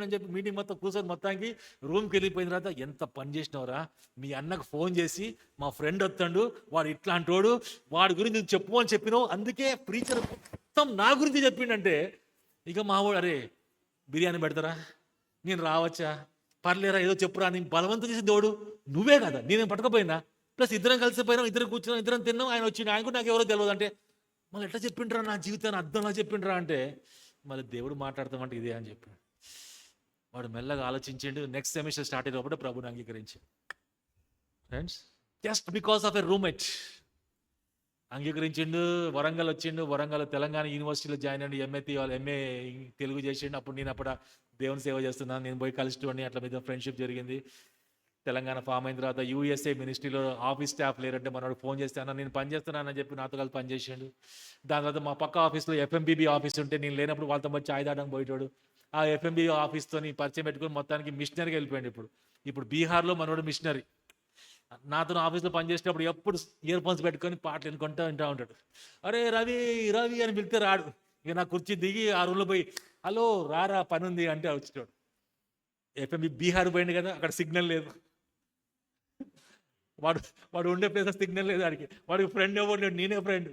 అని చెప్పి మీటింగ్ మొత్తం కూర్చొని మొత్తానికి రూమ్కి వెళ్ళిపోయిన తర్వాత ఎంత పని చేసినవరా, మీ అన్నకు ఫోన్ చేసి మా ఫ్రెండ్ వస్తాడు, వాడు ఇట్లాంటోడు, వాడి గురించి చెప్పు అని చెప్పినావు, అందుకే ప్రీచర్ మొత్తం నా గురించి చెప్పిండంటే ఇక మావాడు అరే బిర్యానీ పెడతారా, నేను రావచ్చా, పర్లేరా ఏదో చెప్పురా అని బలవంతం చేసి దోడు నువ్వే కదా, నేనేం పట్టుకపోయినా, ప్లస్ ఇద్దరం కలిసిపోయినాం, ఇద్దరం కూర్చున్నాం, ఇద్దరం తిన్నాం, ఆయన వచ్చిండు, ఆయన కూడా నాకు ఎవరో తెలియదు అంటే మళ్ళీ ఎట్లా చెప్పిండ్రా నా జీవితాన్ని అర్థంలా చెప్పిండ్రా అంటే మళ్ళీ దేవుడు మాట్లాడతామంటే ఇదే అని చెప్పాడు. వాడు మెల్లగా ఆలోచించిండు. నెక్స్ట్ సెమిస్టర్ స్టార్ట్ అయినప్పుడు ప్రభుని అంగీకరించాడు. Friends just because of a roommate అంగీకరించిండు. వరంగల్ వచ్చిండు, వరంగల్ తెలంగాణ యూనివర్సిటీలో జాయిన్ అయ్యి ఎంఏ తెలుగు చేసిండు. అప్పుడు నేను అప్పుడు దేవుని సేవ చేస్తున్నాను, నేను పోయి కలిసిటోని, అట్లా మీద ఫ్రెండ్షిప్ జరిగింది. తెలంగాణ ఫామ్ అయిన తర్వాత యూఎస్ఏ మినిస్ట్రీలో ఆఫీస్ స్టాఫ్ లేరంటే మనోడు ఫోన్ చేస్తే అన్న నేను పని చేస్తున్నానని చెప్పి నాతో కలిసి పనిచేసాడు. దాని తర్వాత మా పక్క ఆఫీస్లో ఎఫ్ఎంబీబీ ఆఫీస్ ఉంటే నేను లేనప్పుడు వాళ్ళతో వచ్చి ఛాయ్ తాగడానికి పోయేటోడు. ఆ ఎఫ్ఎంబీబీ ఆఫీస్తో పరిచయం పెట్టుకుని మొత్తానికి మిషనరీకి వెళ్ళిపోయాడు. ఇప్పుడు బీహార్లో మనోడు మిషనరీ. నాతో ఆఫీస్లో పనిచేసేటప్పుడు ఎప్పుడు ఇయర్ ఫోన్స్ పెట్టుకొని పాటలు వినుకుంటూ వింటూ ఉంటాడు. అరే రవి రవి అని పిలిస్తే రాడు. ఇక నా కుర్చీ దిగి ఆ రూమ్లో పోయి హలో రారా పని ఉంది అంటే వచ్చేటాడు. ఎఫ్ఎంబీ బీహార్ పోయింది కదా, అక్కడ సిగ్నల్ లేదు. వాడు ఉండే ప్లేస్ సిగ్నల్ లేదు వాడికి. వాడికి ఫ్రెండ్ ఎవరు లేడు, నేనే ఫ్రెండ్.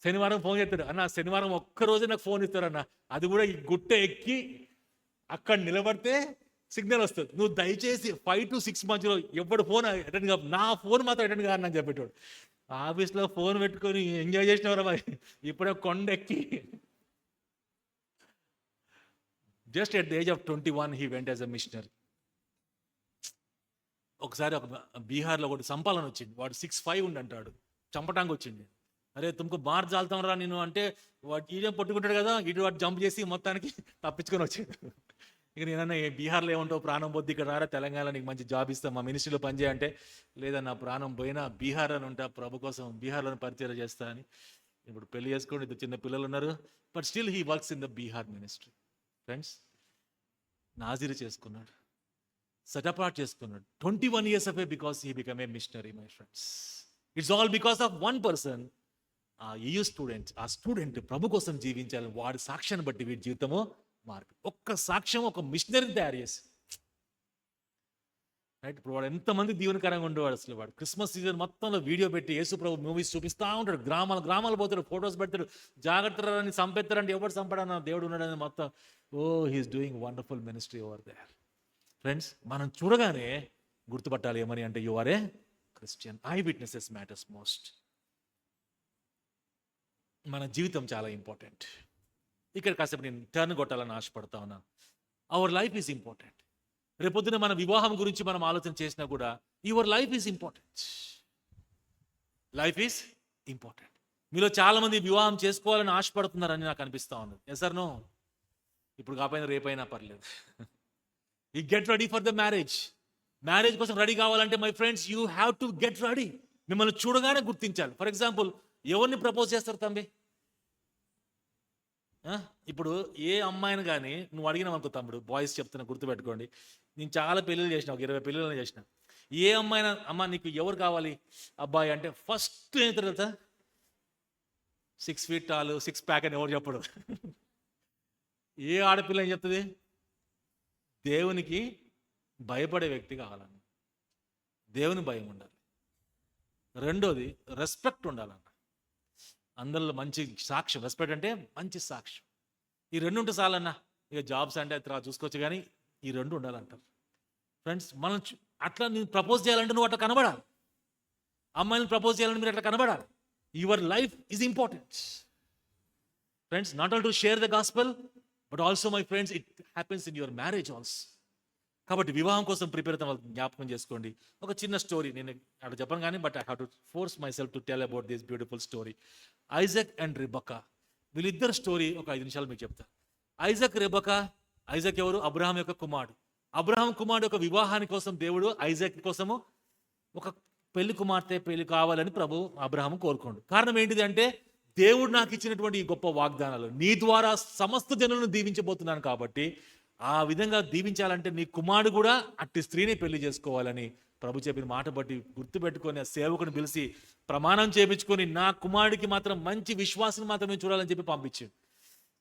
శనివారం ఫోన్ చేస్తాడు, అన్న శనివారం ఒక్కరోజే నాకు ఫోన్ ఇస్తారన్న, అది కూడా ఈ గుట్ట ఎక్కి అక్కడ నిలబడితే సిగ్నల్ వస్తుంది. నువ్వు దయచేసి 5 to 6 మధ్యలో ఎవడు ఫోన్ అటెండ్ కా, నా ఫోన్ మాత్రం అటెండ్ కాదు అని చెప్పేటోడు. ఆఫీస్లో ఫోన్ పెట్టుకొని ఎంజాయ్ చేసినవరా మరి. ఇప్పుడే కొండ ఎక్కి just at the age of 21 he went as a machinery. ఒకసారి ఒక బీహార్లో ఒకటి సంపాలన వచ్చింది. వాడు 6'5" ఉండంటాడు, చంపటానికి వచ్చింది. అరే తుమ్కు బార్ జాల్తాం రా నేను అంటే వాడు ఈడేం పట్టుకుంటాడు కదా, ఇటు వాడు జంప్ చేసి మొత్తానికి తప్పించుకొని వచ్చాడు. ఇక నేనన్నా బీహార్లో ఏమంటావు, ప్రాణం పొద్దు ఇక్కడ రారా తెలంగాణలో నీకు మంచి జాబ్ ఇస్తాం, మా మినిస్ట్రీలో పనిచేయంటే లేదన్నా ప్రాణం పోయినా బీహార్ అని ఉంటా, ప్రభు కోసం బీహార్లో పరిచయం చేస్తా అని. ఇప్పుడు పెళ్లి చేసుకొని ఇద్దరు చిన్న పిల్లలు ఉన్నారు, but still he works in the Bihar ministry. Friends నాజీరు చేసుకున్నాడు, set apart చేసుకున్నాడు. 21 years away because he became a missionary, my friends. It's all because of one person. ఆ EU స్టూడెంట్, ఆ స్టూడెంట్ ప్రభు కోసం జీవించాలి, వాడి సాక్ష్యాన్ని బట్టి వీడి జీవితము మార్పు. ఒక్క సాక్ష్యం ఒక మిషనరీని తయారు చేసి రైట్. ఇప్పుడు వాడు ఎంతమంది దీవెనకరంగా ఉండేవాడు అసలు. వాడు క్రిస్మస్ సీజన్ మొత్తంలో వీడియో పెట్టి యేసు ప్రభు మూవీస్ చూపిస్తూ ఉంటాడు, గ్రామాలు పోతాడు, ఫొటోస్ పెడతాడు, జాగ్రత్తని చంపేస్తారంటే ఎవరు చంపడన్నా దేవుడు ఉన్నాడని మొత్తం. Oh he's doing wonderful ministry over there. Friends మనం చూడగానే గుర్తుపట్టాలి ఏమని అంటే you are a Christian. I witnesses matters most. మన జీవితం చాలా ఇంపార్టెంట్. ఇక్కడ కాసేపు నేను టర్న్ కొట్టాలని ఆశపడతా ఉన్నాను. Our life is important. రేపొద్దున మన వివాహం గురించి మనం ఆలోచన చేసినా కూడా your life is important. Life is important. మీలో చాలా మంది వివాహం చేసుకోవాలని ఆశపడుతున్నారని నాకు అనిపిస్తా ఉన్నది. Yes or no? ఇప్పుడు కాకపోయినా రేపైనా పర్లేదు. You get ready for the marriage. Marriage కోసం రెడీ కావాలంటే my friends you have to get ready. మిమ్మల్ని చూడగానే గుర్తించాలి. ఫర్ ఎగ్జాంపుల్ ఎవరిని ప్రపోజ్ చేస్తారు తంబి? ఇప్పుడు ఏ అమ్మాయిని కానీ నువ్వు అడిగినావు అనుకో తమ్ముడు, బాయ్స్ చెప్తున్నా గుర్తుపెట్టుకోండి, నేను చాలా పెళ్ళిళ్ళు చేసిన, ఒక 20 పెళ్ళిళ్ళు చేసిన. ఏ అమ్మాయినా అమ్మ నీకు ఎవరు కావాలి అబ్బాయి అంటే ఫస్ట్ ఏం తెలుసా, 6 feet tall 6 pack అని ఎవరు చెప్పడు. ఏ ఆడపిల్ల ఏం చెప్తుంది? దేవునికి భయపడే వ్యక్తి కావాలన్న, దేవుని భయం ఉండాలి. రెండోది రెస్పెక్ట్ ఉండాలన్న, అందరిలో మంచి సాక్ష్యం. రెస్పెక్ట్ అంటే మంచి సాక్ష్యం. ఈ 2 ఉంటే చాలన్నా. ఇక జాబ్స్ అంటే తర్వాత చూసుకోవచ్చు, కానీ ఈ 2 ఉండాలంటారు. ఫ్రెండ్స్ మనం అట్లా నేను ప్రపోజ్ చేయాలంటే నువ్వు అట్లా కనబడాలి. అమ్మాయిని ప్రపోజ్ చేయాలంటే మీరు అట్లా కనబడాలి. Your life is important. Friends not only to share the gospel, but also my friends it happens in your marriage also. కాబట్టి వివాహం కోసం ప్రిపేర్ అవుతాం వాళ్ళకి జ్ఞాపకం చేసుకోండి. ఒక చిన్న స్టోరీ నేను అక్కడ చెప్పను కానీ, but I have to force my self to tell about this beautiful story. Isaac and Rebecca, వీళ్ళిద్దరు స్టోరీ ఒక 5 నిమిషాలు మీకు చెప్తా. Isaac, Rebecca. ఐజాక్ ఎవరు? అబ్రహాం యొక్క కుమారుడు. అబ్రహాం కుమారుడు యొక్క వివాహాని కోసం దేవుడు ఐజాక్ కోసము ఒక పెళ్లి కావాలని ప్రభు అబ్రహాం కోరుకోండు. కారణం ఏంటిది అంటే, దేవుడు నాకు ఇచ్చినటువంటి ఈ గొప్ప వాగ్దానాలు, నీ ద్వారా సమస్త జనులను దీవించబోతున్నాను కాబట్టి ఆ విధంగా దీవించాలంటే నీ కుమారుడు కూడా అట్టి స్త్రీని పెళ్లి చేసుకోవాలని ప్రభు చెప్పిన మాట బట్టి గుర్తుపెట్టుకొని ఆ సేవకుని పిలిచి ప్రమాణం చేయించుకొని నా కుమారుడికి మాత్రం మంచి విశ్వాసం మాత్రమే చూడాలని చెప్పి పంపించాడు.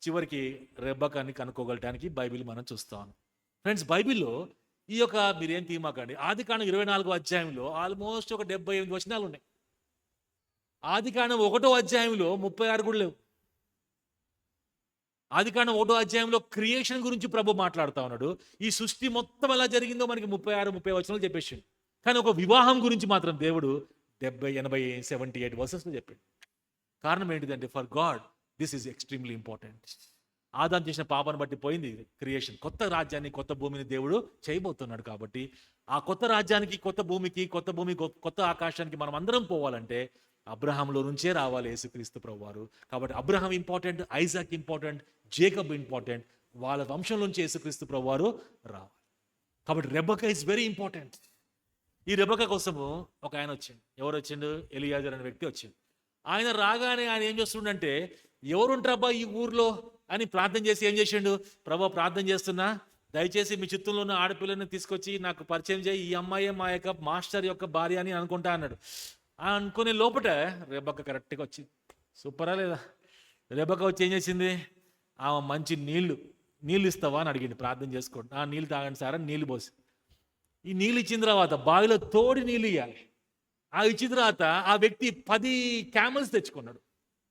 చివరికి రెబెకాని కనుక్కోగలటానికి బైబిల్ మనం చూస్తాం. ఫ్రెండ్స్, బైబిల్లో ఈ యొక్క మీరేం తీమాకండి, ఆదికాండం 24వ అధ్యాయంలో ఆల్మోస్ట్ ఒక 78 వచనాలు ఉన్నాయి. ఆదికాండం 1వ అధ్యాయంలో 36 కూడా లేవు. ఆదికాండం 1వ అధ్యాయంలో క్రియేషన్ గురించి ప్రభు మాట్లాడుతూ ఉన్నాడు. ఈ సృష్టి మొత్తం ఎలా జరిగిందో మనకి 36-30 వచనాలు చెప్పేసిండు. కానీ ఒక వివాహం గురించి మాత్రం దేవుడు 70, 80, 78 వర్సెస్లో చెప్పాడు. కారణం ఏంటిదంటే, for God this is extremely important. Adam చేసిన పాపాన్ని బట్టి పోయింది క్రియేషన్. కొత్త రాజ్యాన్ని, కొత్త భూమిని దేవుడు చేయబోతున్నాడు. కాబట్టి ఆ కొత్త రాజ్యానికి, కొత్త భూమికి, కొత్త ఆకాశానికి మనం అందరం పోవాలంటే అబ్రహాంలో నుంచే రావాలి యేసుక్రీస్తు ప్రభువారు. కాబట్టి Abraham important, Isaac important, Jacob important. వాళ్ళ వంశం నుంచి యేసుక్రీస్తు ప్రభువారు రావాలి. కాబట్టి రెబెకా ఇస్ వెరీ ఇంపార్టెంట్. ఈ రెబెకా కోసము ఒక ఆయన వచ్చిండు. ఎవరు వచ్చిండు? ఎలియాజర్ అనే వ్యక్తి వచ్చిండు. ఆయన రాగానే ఆయన ఏం చేస్తుండంటే, ఎవరుంటారబ్బా ఈ ఊర్లో అని ప్రార్థన చేసి ఏం చేసిండు? ప్రభు, ప్రార్థన చేస్తున్నా, దయచేసి మీ చిత్తంలో ఉన్న ఆడపిల్లని తీసుకొచ్చి నాకు పరిచయం చేయి, ఈ అమ్మాయి మా యొక్క మాస్టర్ యొక్క భార్య అని అనుకుంటా అన్నాడు. అనుకునే లోపల రెబెకా కరెక్ట్గా వచ్చింది. సూపరా లేదా? రెబెకా వచ్చి ఏం చేసింది? ఆమె మంచి నీళ్ళు ఇస్తావా అని అడిగింది. ప్రార్థన చేసుకోండి, ఆ నీళ్ళు తాగండి సార్ అని నీళ్ళు పోసి, ఈ నీళ్ళు ఇచ్చిన తర్వాత బావిలో తోడి నీళ్ళు ఇవ్వాలి. ఆ ఇచ్చిన తర్వాత ఆ వ్యక్తి 10 క్యామెల్స్ తెచ్చుకున్నాడు.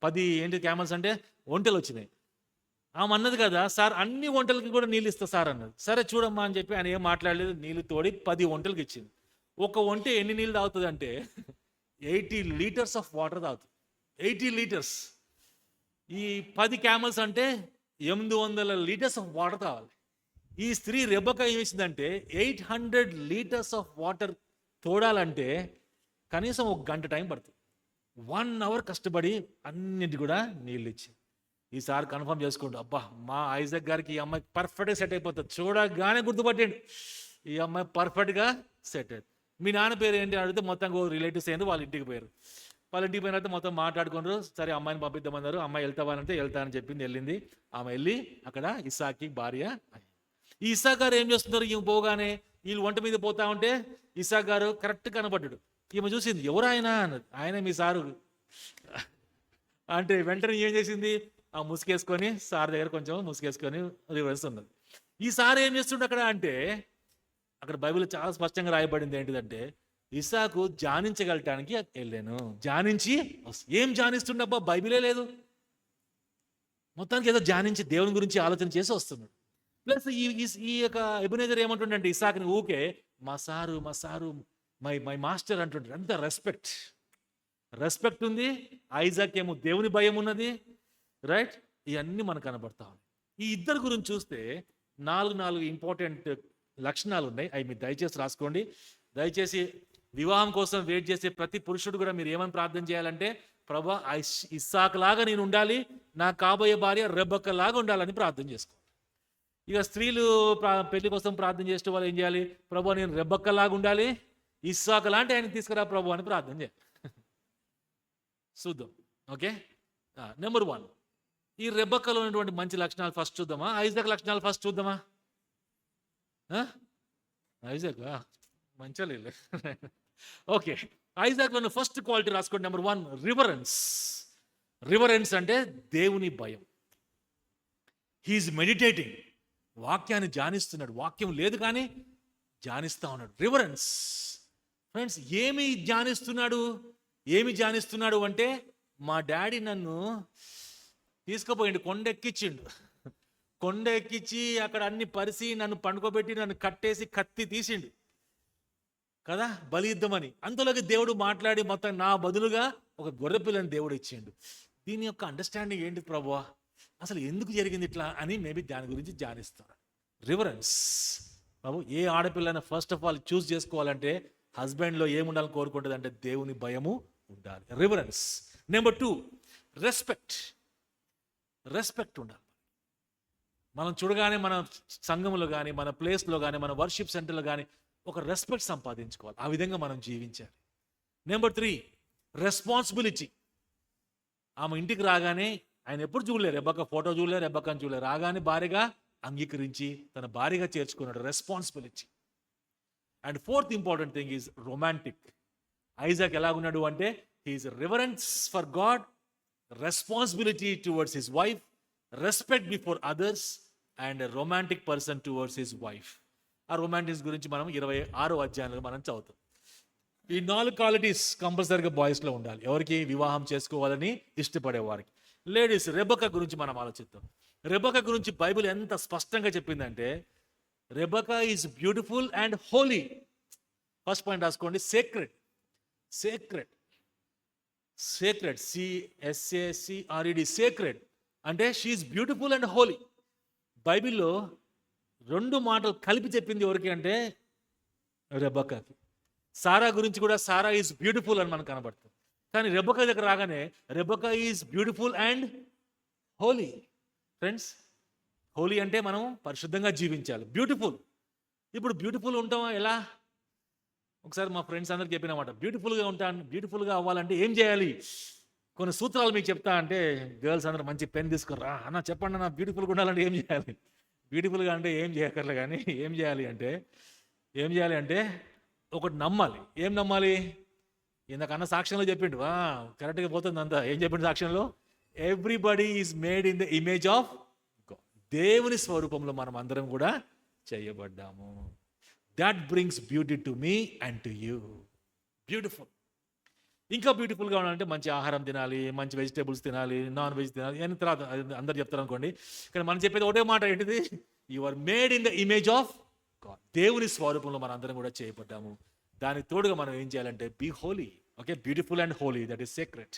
10 ఏంటి క్యామెల్స్ అంటే ఒంటెలు వచ్చినాయి. ఆమె అన్నది కదా, సార్ అన్ని ఒంటలకి కూడా నీళ్ళు ఇస్తా సార్ అన్నది. సరే చూడమ్మా అని చెప్పి ఆయన ఏం మాట్లాడలేదు. నీళ్ళు తోడి 10 ఒంటలకి ఇచ్చింది. ఒక ఒంటె ఎన్ని నీళ్ళు తాగుతుంది అంటే 80 లీటర్స్ ఆఫ్ వాటర్ తాగుతుంది. 80 లీటర్స్. ఈ 10 క్యామెల్స్ అంటే 800 లీటర్స్ ఆఫ్ వాటర్ కావాలి. ఈ స్త్రీ రెబెకా ఏం చేసిందంటే 800 లీటర్స్ ఆఫ్ వాటర్ తోడాలంటే కనీసం 1 గంట టైం పడుతుంది. 1 అవర్ కష్టపడి అన్నిటి కూడా నీళ్ళు ఇచ్చింది. ఈసారి కన్ఫర్మ్ చేసుకోండి, అబ్బా మా ఐజాక్ గారికి ఈ అమ్మాయి పర్ఫెక్ట్గా సెట్ అయిపోతుంది. చూడగానే గుర్తుపట్టండి, ఈ అమ్మాయి పర్ఫెక్ట్గా సెట్ అయింది. మీ నాన్న పేరు ఏంటి అడిగితే మొత్తం రిలేటివ్స్ ఏంటి వాళ్ళ ఇంటికి పోయారు. వాళ్ళ ఇంటికి పోయిన తర్వాత మొత్తం మాట్లాడుకున్నారు. సరే అమ్మాయిని పంపిద్దామన్నారు. అమ్మాయి వెళ్తావానంటే వెళ్తానని చెప్పింది, వెళ్ళింది. ఆమె వెళ్ళి అక్కడ ఇస్సాక్కి భార్య. ఈ ఇస్సాక్ గారు ఏం చేస్తున్నారు? ఈమె పోగానే వీళ్ళు వంట మీద పోతా ఉంటే ఇస్సాక్ గారు కరెక్ట్ కనపడ్డాడు. ఈమె చూసింది, ఎవరు ఆయన అన్నది. ఆయన మీ సారు అంటే వెంటనే ఏం చేసింది? ఆ ముసుకేసుకొని సార్ దగ్గర కొంచెం ముసుకేసుకొని రివర్స్ ఉన్నది. ఈ సార్ ఏం చేస్తుండే అక్కడ అంటే, అక్కడ బైబిల్ చాలా స్పష్టంగా రాయబడింది ఏంటిదంటే, ఇస్సాకు ధ్యానించగలటానికి వెళ్ళాను. ధ్యానించి ఏం ధ్యానిస్తుండబ్బా? బైబిలే లేదు. మొత్తానికి ఏదో ధ్యానించి దేవుని గురించి ఆలోచన చేసి వస్తున్నాడు. ప్లస్ ఈ యొక్క ఎబెనెజర్ ఏమంటుండంటే ఇస్సాకుని ఊకే మా సారు మై మాస్టర్ అంటుంటాడు. అంత రెస్పెక్ట్ ఉంది. ఐజాక్ ఏమో దేవుని భయం ఉన్నది. రైట్? ఇవన్నీ మనకు కనబడతా ఉన్నాయి. ఈ ఇద్దరు గురించి చూస్తే 4 ఇంపార్టెంట్ లక్షణాలు ఉన్నాయి. అవి మీరు దయచేసి రాసుకోండి. దయచేసి వివాహం కోసం వెయిట్ చేసే ప్రతి పురుషుడు కూడా మీరు ఏమని ప్రార్థన చేయాలంటే, ప్రభా ఇస్సాకు లాగా నేను ఉండాలి, నా కాబోయే భార్య రెబెకా లాగా ఉండాలని ప్రార్థన చేసుకో. ఇక స్త్రీలు పెళ్లి కోసం ప్రార్థన చేసే వాళ్ళు ఏం చేయాలి? ప్రభా నేను రెబెకా లాగా ఉండాలి, ఇస్సాకు లాంటి ఆయన తీసుకురా ప్రభు అని ప్రార్థన చేయాలి. చూద్దాం. ఓకే, నెంబర్ 1 ఈ రెబెకాలో ఉన్నటువంటి మంచి లక్షణాలు ఫస్ట్ చూద్దామా? ఐజాక్ లక్షణాలు ఫస్ట్ చూద్దామా? ఐజాక్ మంచిగా లేదు. ఓకే, ఐజాక్లో ఫస్ట్ క్వాలిటీ రాసుకోండి. నెంబర్ 1 రివరెన్స్ అంటే దేవుని భయం. హీఈస్ మెడిటేటింగ్, వాక్యాన్ని ధ్యానిస్తున్నాడు. వాక్యం లేదు కానీ ధ్యానిస్తా ఉన్నాడు. రివరెన్స్. ఫ్రెండ్స్, ఏమి ధ్యానిస్తున్నాడు అంటే, మా డాడీ నన్ను తీసుకుపోయిండు, కొండ ఎక్కించి అక్కడ అన్ని పరిసి నన్ను పండుకోబెట్టి నన్ను కట్టేసి కత్తి తీసిండు కదా బలి యుద్ధమని. అంతలోకి దేవుడు మాట్లాడి మొత్తం నా బదులుగా ఒక గొర్రెపిల్లని దేవుడు ఇచ్చిండు. దీని యొక్క అండర్స్టాండింగ్ ఏంటి ప్రభువా, అసలు ఎందుకు జరిగింది ఇట్లా అని మేబీ దాని గురించి ధ్యానిస్తారు. రివరెన్స్. బాబు ఏ ఆడపిల్లైనా ఫస్ట్ ఆఫ్ ఆల్ చూస్ చేసుకోవాలంటే హస్బెండ్లో ఏముండాలని కోరుకుంటుంది అంటే దేవుని భయము ఉండాలి, రివరెన్స్. నెంబర్ 2, రెస్పెక్ట్ ఉండాలి. మనం చూడగానే మన సంఘంలో కానీ, మన ప్లేస్లో కానీ, మన వర్షిప్ సెంటర్లో కానీ ఒక రెస్పెక్ట్ సంపాదించుకోవాలి. ఆ విధంగా మనం జీవించాలి. Number 3, responsibility. ఆమె ఇంటికి రాగానే ఆయన ఎప్పుడు చూడలేరు, రెబెక్కా ఫోటో చూడలేరు, రెబెక్కాని చూడలేరు. రాగానే భార్యగా అంగీకరించి తన భార్యగా చేర్చుకున్నాడు, responsibility. And 4th important thing is romantic. Isaac ఎలాగున్నాడు అంటే he's reverence for God, responsibility towards his wife, respect before others and romantic person towards his wife. ఆ రొమాంటిక్స్ గురించి మనం 26వ అధ్యాయంలో మనం చదువుతాం. ఈ 4 క్వాలిటీస్ కంపల్సరీగా బాయ్స్లో ఉండాలి, ఎవరికి వివాహం చేసుకోవాలని ఇష్టపడే వారికి. లేడీస్, రెబెక్కా గురించి మనం ఆలోచిద్దాం. రెబెక్కా గురించి బైబిల్ ఎంత స్పష్టంగా చెప్పిందంటే Rebecca is beautiful and holy. First point రాసుకోండి, సేక్రెడ్. CSACRED, సేక్రెడ్ అంటే షీఈస్ బ్యూటిఫుల్ అండ్ హోలీ. బైబిల్లో 2 మాటలు కలిపి చెప్పింది ఎవరికి అంటే రెబెక్కాకి. సారా గురించి కూడా సారా ఈజ్ బ్యూటిఫుల్ అని మనకు కనబడుతుంది. కానీ రెబెక్కా దగ్గర రాగానే Rebecca is beautiful and holy. Friends, holy అంటే మనం పరిశుద్ధంగా జీవించాలి. బ్యూటిఫుల్, ఇప్పుడు బ్యూటిఫుల్ ఉంటామా ఎలా? ఒకసారి మా ఫ్రెండ్స్ అందరికి చెప్పినమాట, బ్యూటిఫుల్గా అవ్వాలంటే ఏం చేయాలి, కొన్ని సూత్రాలు మీకు చెప్తా అంటే గర్ల్స్ అందరూ మంచి పెన్ తీసుకురా అన్న చెప్పండి అన్న, బ్యూటిఫుల్గా ఉండాలంటే ఏం చేయాలి? బ్యూటిఫుల్గా అంటే ఏం చేయక్కర్లే, కానీ ఏం చేయాలి అంటే ఒకటి నమ్మాలి. ఏం నమ్మాలి? ఇందాకన్నా సాక్ష్యంలో చెప్పిండు, కరెక్ట్గా పోతుంది అంతా. ఏం చెప్పిండు సాక్ష్యంలో? Everybody is made in the image of God. దేవుని స్వరూపంలో మనం అందరం కూడా చేయబడ్డాము. That brings beauty to me and to you. Beautiful. ఇంకా బ్యూటిఫుల్గా ఉండాలంటే మంచి ఆహారం తినాలి, మంచి వెజిటేబుల్స్ తినాలి, నాన్ వెజ్ తినాలి అని తర్వాత అందరు చెప్తారు అనుకోండి. కానీ మనం చెప్పేది ఒకటే మాట, ఏంటిది? You are made in the image of God. దేవుని స్వరూపంలో మనం అందరం కూడా చేయబడ్డాము. దానికి తోడుగా మనం ఏం చేయాలంటే be holy. Okay, beautiful and holy, that is secret.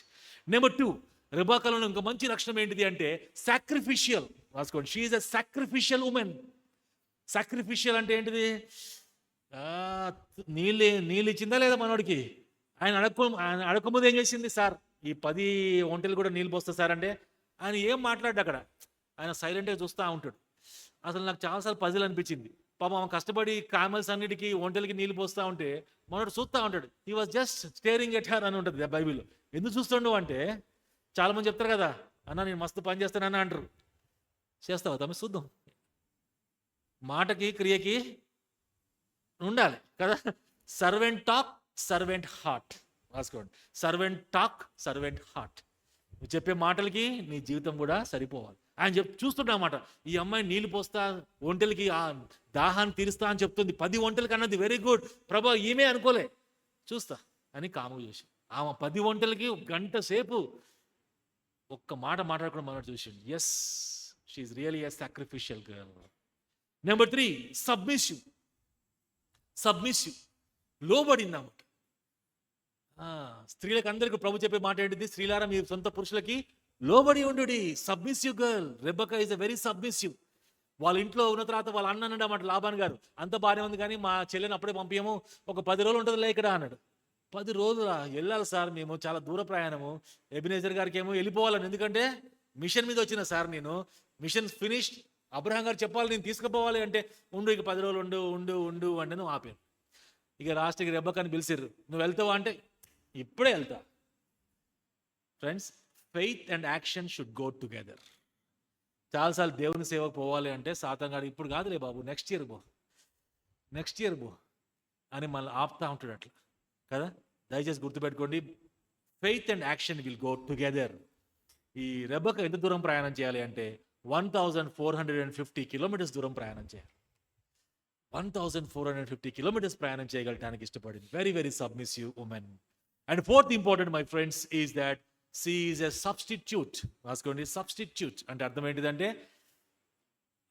Number 2, రెబెక్కాలో ఇంకా మంచి లక్షణం ఏంటిది అంటే సాక్రిఫిషియల్. రాసుకోండి, she is a sacrificial women. Sacrificial అంటే ఏంటిది? నీళ్ళు ఇచ్చిందా లేదా మనోడికి? ఆయన అడగకముందు ఏం చేసింది? సార్ ఈ 10 ఒంటెలు కూడా నీళ్ళు పోస్తా సార్ అంటే ఆయన ఏం మాట్లాడు అక్కడ, ఆయన సైలెంట్గా చూస్తూ ఉంటాడు. అసలు నాకు చాలాసార్లు పజిల్ అనిపించింది. పాపం ఆమె కష్టపడి కామెల్స్ అన్నిటికీ ఒంటెలకి నీళ్ళు పోస్తూ ఉంటే మనోడు చూస్తూ ఉంటాడు. He was just steering at her అని ఉంటుంది బైబిల్లో. ఎందుకు చూస్తుండవు అంటే చాలామంది చెప్తారు కదా, అన్న నేను మస్తు పని చేస్తానని అంటారు. చేస్తావా తమ్మి? చూద్దాం. మాటకి క్రియకి ఉండాలి కదా. Servant talk, servant heart. రాసుకోండి, సర్వెంట్ టాక్, సర్వెంట్ హార్ట్. నువ్వు చెప్పే మాటలకి నీ జీవితం కూడా సరిపోవాలి. ఆయన చూస్తున్నమాట, ఈ అమ్మాయి నీళ్ళు పోస్తా, ఒంటెలకి దాహాన్ని తీరుస్తా అని చెప్తుంది. 10 ఒంటెలకి అన్నది వెరీ గుడ్ ప్రభా, ఈమె అనుకోలే, చూస్తా అని కాము చూసి ఆమె 10 ఒంటెలకి 1 గంట సేపు ఒక్క మాట మాట్లాడుకుని మనం చూసిండు. Yes, she's really a sacrificial girl. Number 3, submissive. లోబడిందన్నమాట. స్త్రీలకు అందరికీ ప్రభు చెప్పే మాట ఏంటిది? స్త్రీలారా మీ సొంత పురుషులకి లోబడి ఉండు. Submissive girl. Rebecca is a very submissive. వాళ్ళ ఇంట్లో ఉన్న తర్వాత వాళ్ళ అన్న అన్నాడు అన్నమాట, లాబాన్ గారు, అంత బాగానే ఉంది కానీ మా చెల్లెని అప్పుడే పంపించము, ఒక 10 రోజులు ఉంటుందిలే ఇక్కడ అన్నాడు. 10 రోజులా? వెళ్ళాలి సార్, మేము చాలా దూర ప్రయాణము. ఎబినేజర్ గారికి ఏమో వెళ్ళిపోవాలని, ఎందుకంటే మిషన్ మీద వచ్చిన సార్, నేను మిషన్ ఫినిష్డ్, అబ్రహాం గారు చెప్పాలి నేను తీసుకుపోవాలి అంటే ఉండు ఇక 10 రోజులు ఉండు అంటే నువ్వు ఆపాను. ఇక లాస్ట్కి రెబెక్కాని పిలిచిర్రు, నువ్వు వెళ్తావా అంటే ఇప్పుడే వెళ్తా. Friends, faith and action should go together. చాలాసార్లు దేవుని సేవకు పోవాలి అంటే సాతాన్ గారు ఇప్పుడు కాదులే బాబు, నెక్స్ట్ ఇయర్ బో అని మళ్ళీ ఆపుతా ఉంటాడు అట్లా కదా. దయచేసి గుర్తుపెట్టుకోండి, faith and action will go together. ఈ రెబెక్కా ఎంత దూరం ప్రయాణం చేయాలి అంటే 1450 కిలోమీటర్స్ దూరం ప్రయాణం చేయాలి. 1450 కిలోమీటర్స్ ప్రయాణం చేయగలటానికి ఇష్టపడింది. Very very submissive women. And 4th important my friends is that she is a substitute. రాసుకోండి, సబ్స్టిట్యూట్ అంటే అర్థం ఏంటిదంటే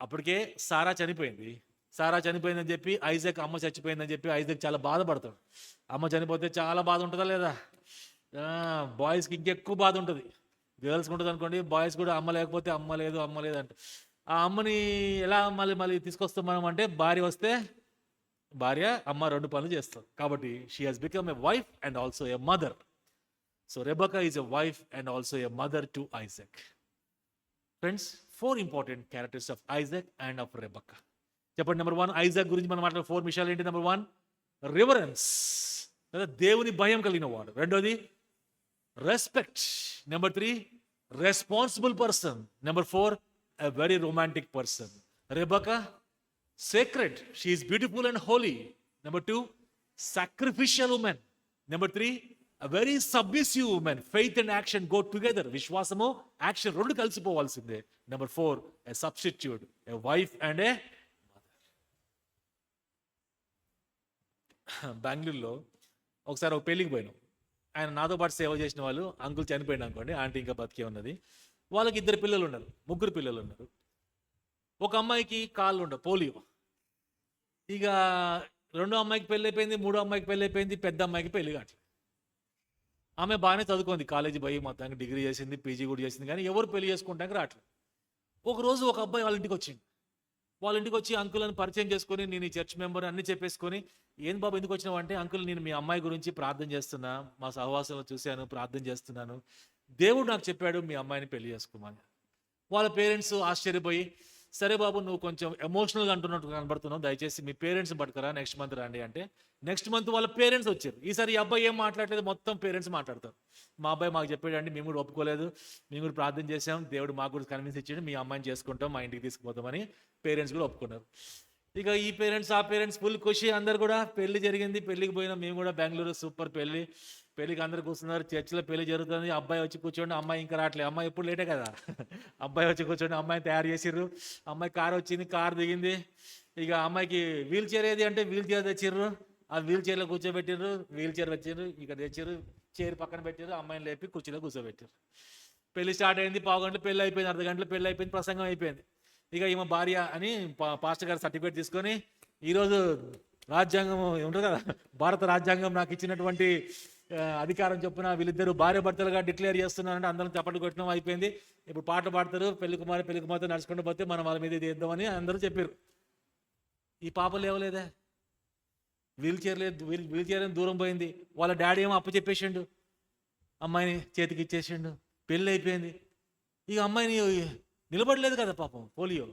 అప్పటికే సారా చనిపోయిందని చెప్పి ఐజాక్ అమ్మ చచ్చిపోయిందని చెప్పి ఐజాక్ చాలా బాధపడతాడు. అమ్మ చనిపోతే చాలా బాధ ఉంటుందా లేదా? బాయ్స్కి ఇంకెక్కువ బాధ ఉంటుంది. గర్ల్స్కి ఉంటుంది అనుకోండి, బాయ్స్ కూడా అమ్మ లేకపోతే అమ్మ లేదు అంటే ఆ అమ్మని ఎలా మళ్ళీ తీసుకొస్తాం మనం అంటే భార్య వస్తే భార్య అమ్మ రెండు పనులు చేస్తారు. కాబట్టి she has become a wife and also a mother. So Rebecca is a wife and also a mother to Isaac. Friends, 4 important characters of Isaac and of Rebecca. చెప్పండి. నెంబర్ 1, ఐజాక్ గురించి మనం మాట్లాడే 4 విషయాలు ఏంటి? నెంబర్ 1, రివరెన్స్, లేదా దేవుని భయం కలిగిన వాడు. రెండోది respect. Number 3, responsible person. Number 4, a very romantic person. Rebecca sacred, she is beautiful and holy. Number 2, sacrificial woman. Number 3, a very submissive woman. Faith and action go together. Vishwasamu action రెండు కలిసిపోవాల్సిందే. Number 4, a substitute, a wife and a mother. బెంగళూరులో ఒకసారి ఒక పెళ్ళికి పోయినాం. ఆయన నాతో పాటు సేవ చేసిన వాళ్ళు, అంకుల్ చనిపోయిన అనుకోండి, ఆంటీ ఇంకా బతికే ఉన్నది. వాళ్ళకి 2 పిల్లలు ఉన్నారు, 3 పిల్లలు ఉన్నారు. ఒక అమ్మాయికి కాళ్ళు ఉండవు, పోలియో. ఇక రెండో అమ్మాయికి పెళ్ళి అయిపోయింది, మూడో అమ్మాయికి పెళ్ళి అయిపోయింది, పెద్ద అమ్మాయికి పెళ్ళి కావట్లేదు. ఆమె బాగానే చదువుకుంది, కాలేజీ పోయి మొత్తానికి డిగ్రీ చేసింది, పీజీ కూడా చేసింది, కానీ ఎవరు పెళ్లి చేసుకుంటానికి రావట్లేదు. ఒకరోజు ఒక అబ్బాయి వాళ్ళ ఇంటికి వచ్చింది. వాళ్ళ ఇంటికి వచ్చి అంకుల్ని పరిచయం చేసుకొని, నేను ఈ చర్చ్ మెంబర్ అన్ని చెప్పేసుకొని, ఏం బాబు ఎందుకు వచ్చినావు అంటే, అంకుల్ నేను మీ అమ్మాయి గురించి ప్రార్థన చేస్తున్నా, మా సహవాసంలో చూశాను, ప్రార్థన చేస్తున్నాను, దేవుడు నాకు చెప్పాడు మీ అమ్మాయిని పెళ్లి చేసుకోమని. వాళ్ళ పేరెంట్స్ ఆశ్చర్యపోయి, సరే బాబు నువ్వు కొంచెం ఎమోషనల్గా అంటున్నట్టు కనబడుతున్నావు, దయచేసి మీ పేరెంట్స్ పట్టుకురా, నెక్స్ట్ మంత్ రండి అంటే, నెక్స్ట్ మంత్ వాళ్ళ పేరెంట్స్ వచ్చారు. ఈసారి ఈ అబ్బాయి ఏం మాట్లాడలేదు, మొత్తం పేరెంట్స్ మాట్లాడతారు. మా అబ్బాయి మాకు చెప్పాడండి, మేము కూడా ఒప్పుకోలేదు, మేము కూడా ప్రార్థన చేసాం, దేవుడు మాకు కూడా కన్విన్స్ ఇచ్చాడు, మీ అమ్మాయిని చేసుకుంటాం, మా ఇంటికి తీసుకుపోతామని పేరెంట్స్ కూడా ఒప్పుకున్నారు. ఇక ఈ పేరెంట్స్ ఆ పేరెంట్స్ ఫుల్ ఖుషి, అందరు కూడా పెళ్లి జరిగింది, పెళ్లికి పోయినా మేము కూడా బెంగళూరు, సూపర్ పెళ్లికి అందరు కూర్చున్నారు, చర్చిలో పెళ్లి జరుగుతుంది. అబ్బాయి వచ్చి కూర్చోండి, అమ్మాయి ఇంకా రావట్లేదు, అమ్మాయి ఎప్పుడు లేటే కదా, అబ్బాయి వచ్చి కూర్చోండి, అమ్మాయిని తయారు చేసిర్రు, అమ్మాయి కారు వచ్చింది, కారు దిగింది. ఇక అమ్మాయికి వీల్ చైర్ ఏది అంటే వీల్ చైర్ తెచ్చిర్రు, ఆ వీల్ చైర్లో కూర్చోబెట్టిర్రు, వీల్ చైర్ వచ్చిర్రు, ఇక్కడ తెచ్చిర్రు, చైర్ పక్కన పెట్టిర్రు, అమ్మాయిని లేపి కుర్చీలో కూర్చోబెట్టారు. పెళ్లి స్టార్ట్ అయింది, 15 గంటలు పెళ్లి అయిపోయింది, అర్ధ గంటలో పెళ్లి అయిపోయింది, ప్రసంగం అయిపోయింది. ఇక ఈమె భార్య అని పాస్టర్ గారు సర్టిఫికేట్ తీసుకొని, ఈరోజు రాజ్యాంగం ఉంటుంది కదా, భారత రాజ్యాంగం నాకు ఇచ్చినటువంటి అధికారం చొప్పున వీళ్ళిద్దరు భార్య భర్తలుగా డిక్లేర్ చేస్తున్నారంటే అందరం చప్పట్లు కొట్టడం అయిపోయింది. ఇప్పుడు పాటలు పాడతారు, పెళ్లి కుమార్తె నడుచుకుంటూ పోతే మనం వాళ్ళ మీద ఇది ఇద్దామని అందరూ చెప్పారు. ఈ పాప లేవలేదా, వీల్ చైర్ దూరం పోయింది. వాళ్ళ డాడీ ఏమో అప్పు చెప్పేసిండు, అమ్మాయిని చేతికి ఇచ్చేసిండు, పెళ్ళి అయిపోయింది. ఇక అమ్మాయిని నిలబడలేదు కదా పాపం, పోలియో.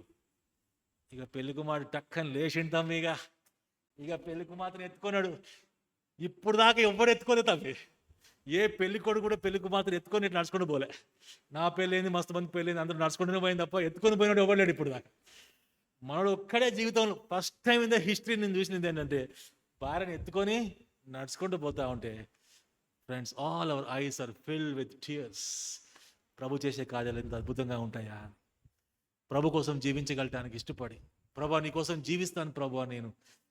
ఇక పెళ్లి కుమారుడు టక్కని లేచిండు తమ్మి, ఇక పెళ్లి కుమార్తెను ఎత్తుకున్నాడు. ఇప్పుడు దాకా ఎవరు ఎత్తుకోలేదు తమ్మి, ఏ పెళ్లి కొడుకు కూడా పెళ్లి కుమార్తెను ఎత్తుకొని ఇట్లా నడుచుకుంటూ పోలే. నా పెళ్ళైంది, మస్తు మంది పెళ్ళైంది, అందరూ నడుచుకుంటూనే పోయింది తప్ప ఎత్తుకొని పోయినాడు ఎవరు ఇప్పుడు దాకా. మనోడు ఒక్కడే జీవితంలో first time in the history నేను చూసినది ఏంటంటే, భార్యను ఎత్తుకొని నడుచుకుంటూ పోతా ఉంటే, friends, all our eyes are filled with tears. ప్రభు చేసే కార్యాలు ఎంత అద్భుతంగా ఉంటాయా, ప్రభు కోసం జీవించగలటానికి ఇష్టపడి, ప్రభా నీ కోసం జీవిస్తాను ప్రభు నేను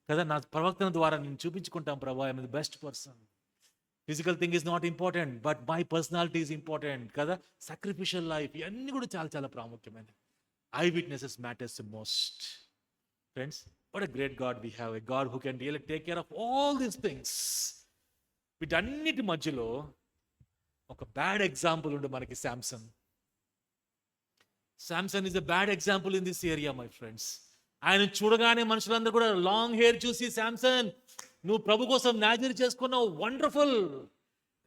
కదా, నా ప్రవక్తన ద్వారా నేను చూపించుకుంటాను ప్రభా, I'm the best person. Physical thing is not important, but my personality is important కదా. సాక్రిఫిషియల్ లైఫ్ ఇవన్నీ కూడా చాలా చాలా ప్రాముఖ్యమైనవి. I witnesses matters the most. Friends, what a great God we have, a God who can really take care of all these things. వీటన్నిటి మధ్యలో ఒక bad example ఉండే మనకి Samson. Samson is a bad example in this area my friends. ఆయన చూడగానే మనుషులందరూ కూడా long hair చూసి, శాంసన్ నువ్వు ప్రభు కోసం నాజీర్ చేసుకున్నావు, వండర్ఫుల్,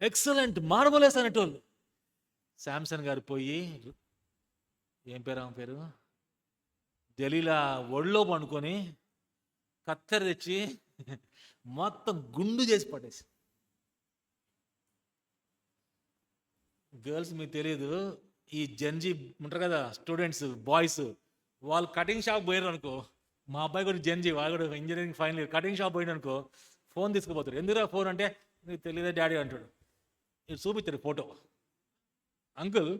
ఎక్సలెంట్, మార్వలెస్ అనేటోళ్ళు. శాంసన్ గారు పోయి, ఏం పేరు ఆమె పేరు, దలీలా ఒళ్ళో పండుకొని కత్తెర తెచ్చి మొత్తం గుండు చేసి పడేసి. గర్ల్స్ మీకు తెలియదు, ఈ జెన్జీ ఉంటారు కదా స్టూడెంట్స్, బాయ్స్, వాళ్ళు కటింగ్ షాప్ పోయారు అనుకో, మా అబ్బాయి కూడా జెన్జీ, వాళ్ళు కూడా engineering final year, cutting shop పోయిన అనుకో ఫోన్ తీసుకుపోతారు. ఎందుకురా ఫోన్ అంటే, నీకు తెలియదా డాడీ అంటాడు. ఇది చూపిస్తాడు ఫోటో, అంకుల్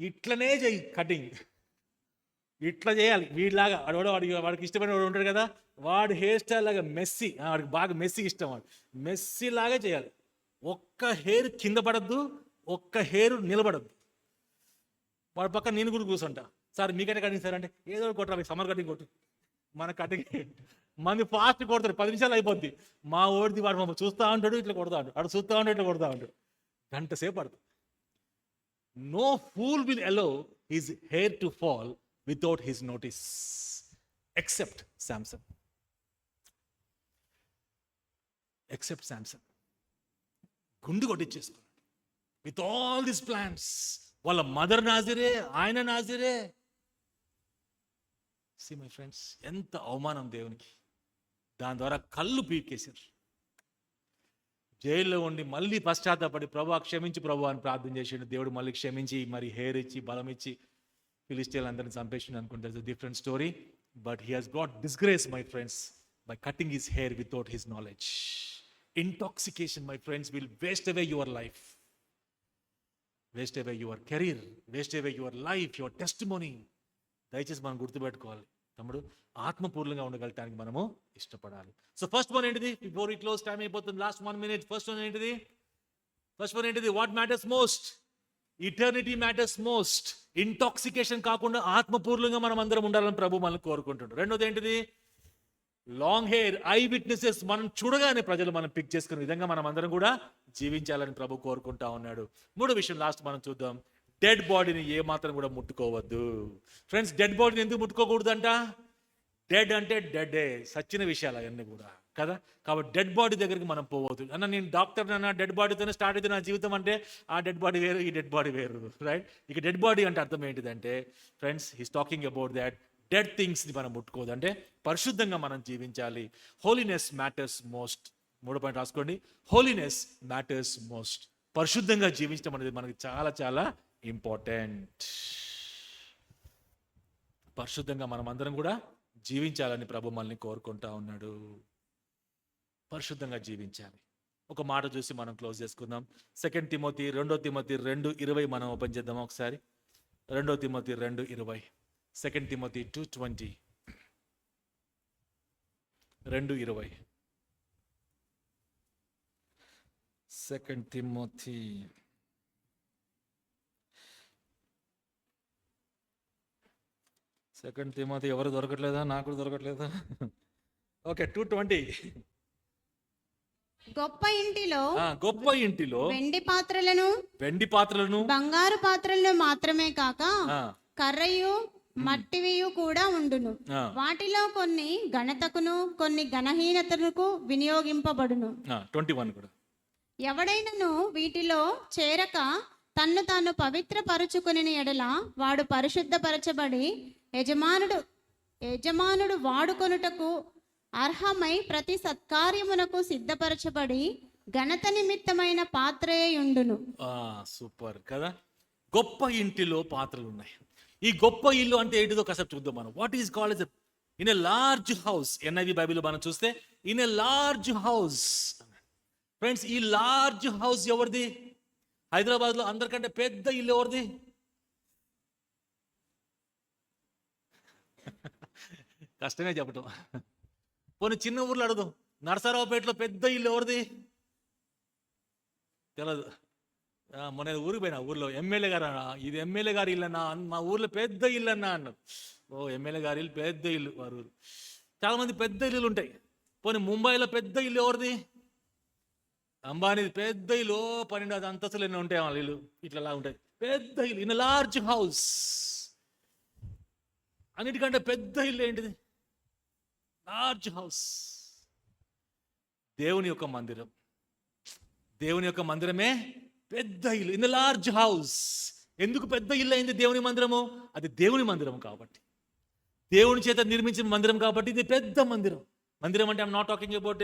ఇట్లనే చెయ్యి కటింగ్, ఇట్లా చేయాలి, వీడిలాగా వాడికి ఇష్టమైన వాడు ఉంటాడు కదా, వాడు హెయిర్ స్టైల్ లాగా మెస్సీ, వాడికి బాగా మెస్సీ ఇష్టం, వాడు మెస్సీ లాగా చేయాలి. ఒక్క హెయిర్ కింద పడద్దు, ఒక్క హెయిర్ నిలబడద్దు. వాడి పక్క నేను కూడా కూర్చుంటా, సార్ మీకైతే కటింగ్ సార్ అంటే, ఏదో కొట్టాలి, సమ్మర్ కటింగ్ కొట్టు, మన కటింగ్ మంది ఫాస్ట్ కొడతాడు, 10 నిమిషాలు అయిపోద్ది. మా ఓడిది వాడు మమ్మల్ని చూస్తూ ఉంటాడు, ఇట్లా కొడతా ఉంటాడు, అటు చూస్తూ ఉంటాడు, ఇట్లా కొడతా ఉంటాడు, గంట సేపు పడుతుంది. No fool will allow his hair to fall without his notice, except Samson. Except Samson. గుండు కొట్టించేసుకున్నాడు విత్ ఆల్ దిస్ ప్లాన్స్. వాళ్ళ మదర్ నాజిరే, ఆయన నాజిరే. సి మై ఫ్రెండ్స్, ఎంత అవమానం దేవునికి. దాని ద్వారా కళ్ళు పీకేశారు. జైల్లో ఉండి మళ్ళీ పశ్చాత్తాపడి ప్రభు క్షమించి ప్రభు అని ప్రార్థన చేసిండు. దేవుడు మళ్ళీ క్షమించి మరి హెయిర్ ఇచ్చి బలం ఇచ్చి ఫిలిస్టీన్లు అందరిని చంపేసిండు అనుకుంటే different story. But he has got disgrace my friends by cutting his hair without his knowledge. Intoxication my friends will waste away your life, waste away your career, waste away your life, your testimony. దయచేసి మనం గుర్తుపెట్టుకోవాలి తమ్ముడు, ఆత్మపూర్ణంగా ఉండగలటానికి మనము ఇష్టపడాలి. So first one ఏంటిది? Before we close, time అయిపోతుంది, last 1 minute. First one ఏంటిది? What matters most? Eternity matters most. Intoxication కాకుండా ఆత్మపూర్ణంగా మనం అందరం ఉండాలని ప్రభు మనల్ని కోరుకుంటుంటాడు. రెండోది ఏంటిది? Long hair, I witnesses. మనం చూడగానే ప్రజలు మనం పిక్ చేసుకునే విధంగా మనం అందరం కూడా జీవించాలని ప్రభు కోరుకుంటా ఉన్నాడు. మూడో విషయం లాస్ట్ మనం చూద్దాం. డెడ్ బాడీని ఏ మాత్రం కూడా ముట్టుకోవద్దు. ఫ్రెండ్స్, డెడ్ బాడీని ఎందుకు ముట్టుకోకూడదంట? డెడ్ అంటే డెడ్డే, సచ్చిన విషయాలు అవన్నీ కూడా కదా. కాబట్టి డెడ్ బాడీ దగ్గరికి మనం పోవద్దు. అన్న నేను డాక్టర్ అన్న, డెడ్ బాడీతోనే స్టార్ట్ అయితే నా జీవితం అంటే ఆ డెడ్ బాడీ వేరు, ఈ డెడ్ బాడీ వేరు, రైట్? ఇక డెడ్ బాడీ అంటే అర్థం ఏంటిదంటే friends, he's talking about that dead థింగ్స్ని మనం ముట్టుకోదు. అంటే పరిశుద్ధంగా మనం జీవించాలి. Holiness matters most. 3 పాయింట్ రాసుకోండి. Holiness matters most. పరిశుద్ధంగా జీవించడం అనేది మనకి చాలా చాలా ఇంపార్టెంట్. పరిశుద్ధంగా మనం అందరం కూడా జీవించాలని ప్రభు మనల్ని కోరుకుంటా ఉన్నాడు. పరిశుద్ధంగా జీవించాలి. ఒక మాట చూసి మనం క్లోజ్ చేసుకుందాం. 2 తిమోతి 2:20 మనం ఓపెన్ చేద్దాం ఒకసారి. 2 తిమోతి 2:20. 2 తిమోతి 2:20. 2:20. 2 తిమోతి 2 తిమోతి ఎవరు దొరకట్లేదా? నాకు దొరకట్లేదా? ఓకే, 2:20. గొప్ప ఇంటిలో గొప్ప ఇంటిలో వెండి పాత్రలను బంగారు పాత్రలను మాత్రమే కాక కర్రయు మట్టివియు కూడా ఉండును. వాటిలో కొన్ని ఘనతకును కొన్ని ఘనహీనతకు వినియోగింపబడును. 21 కూడా. ఎవడైనను వీటిలో చేరక తన్ను తాను పవిత్రపరుచుకుని ఎడల వాడు పరిశుద్ధపరచబడి యజమానుడు వాడుకొనుటకు అర్హమై ప్రతి సత్కార్యమునకు సిద్ధపరచబడి ఘనత నిమిత్తమైన పాత్రయుండును. సూపర్ కదా. గొప్ప ఇంటిలో పాత్రలు ఉన్నాయి. ఈ గొప్ప ఇల్లు అంటే ఏంటిదో కాసేపు చూద్దాం మనం. What is called as in a large house. NIV Bible మనం చూస్తే in a large house. Friends, ఈ లార్జ్ హౌస్ ఎవరిది? హైదరాబాద్లో అందరికంటే పెద్ద ఇల్లు ఎవరిది? కష్టమే చెప్పటం. పోనీ చిన్న ఊర్లో అడుగుదాం. నరసరావుపేటలో పెద్ద ఇల్లు ఎవరిది? తెలియదు. మొన్న ఊరికి పోయినా, ఊర్లో ఎమ్మెల్యే గారు, ఇది ఎమ్మెల్యే గారి ఇల్లు అన్నా, మా ఊర్లో పెద్ద ఇల్లు అన్నా అన్నారు. ఓ ఎమ్మెల్యే గారి ఇల్లు, పెద్ద ఇల్లు. వారు ఊరు చాలా మంది పెద్ద ఇల్లులు ఉంటాయి. పోనీ ముంబైలో పెద్ద ఇల్లు ఎవరిది? అంబానీది పెద్ద ఇల్లు. 12 అంతస్తులు ఎన్నో ఉంటాయి వాళ్ళ ఇల్లు, ఇట్లా ఉంటాయి. పెద్ద ఇల్లు, ఇన్ లార్జ్ హౌస్. అన్నిటికంటే పెద్ద ఇల్లు ఏంటిది? Large house. దేవుని యొక్క మందిరం. దేవుని యొక్క మందిరమే పెద్ద ఇల్లు, ఇన్ లార్జ్ హౌస్. ఎందుకు పెద్ద ఇల్లు అయింది దేవుని మందిరము? అది దేవుని మందిరం కాబట్టి, దేవుని చేత నిర్మించిన మందిరం కాబట్టి ఇది పెద్ద మందిరం. మందిరం అంటే ఐఎమ్ నాట్ టాకింగ్ అబౌట్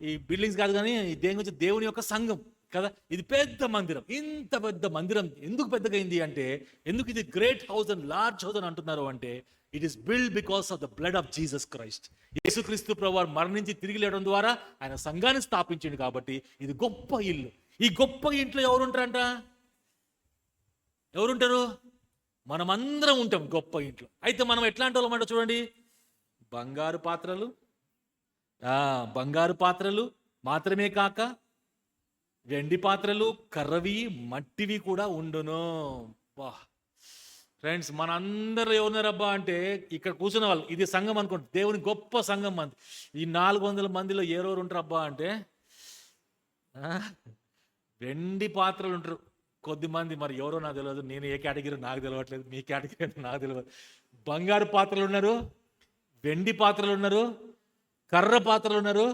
ఈ బిల్డింగ్స్ కాదు, కానీ దేని గురించి, దేవుని యొక్క సంఘం కదా. ఇది పెద్ద మందిరం. ఇంత పెద్ద మందిరం ఎందుకు పెద్దగా అయింది అంటే, ఎందుకు ఇది great house and large house అని అంటున్నారు అంటే, it is build because of the blood of Jesus Christ. యేసుక్రీస్తు ప్రభువు మరణించి తిరిగి లేవడం ద్వారా ఆయన సంఘాన్ని స్థాపించింది కాబట్టి ఇది గొప్ప ఇల్లు. ఈ గొప్ప ఇంట్లో ఎవరుంటారంట? ఎవరుంటారు? మనమందరం ఉంటాం గొప్ప ఇంట్లో. అయితే మనం ఎట్లాంటి వాళ్ళమంట చూడండి. బంగారు పాత్రలు మాత్రమే కాక వెండి పాత్రలు, కర్రవి, మట్టివి కూడా ఉండును. వా ఫ్రెండ్స్, మనందరూ ఎవరున్నారబ్బా అంటే ఇక్కడ కూర్చున్న వాళ్ళు, ఇది సంఘం అనుకోండి, దేవుని గొప్ప సంఘం మంది. ఈ 400 మందిలో ఎవరెవరు ఉంటారు అబ్బా అంటే, వెండి పాత్రలు ఉంటారు కొద్దిమంది. మరి ఎవరో నాకు తెలియదు, నేను ఏ కేటగిరీ నాకు తెలియట్లేదు, మీ కేటగిరీ నాకు తెలియదు. బంగారు పాత్రలు ఉన్నారు, వెండి పాత్రలు ఉన్నారు, కర్ర పాత్రలు ఉన్నారు,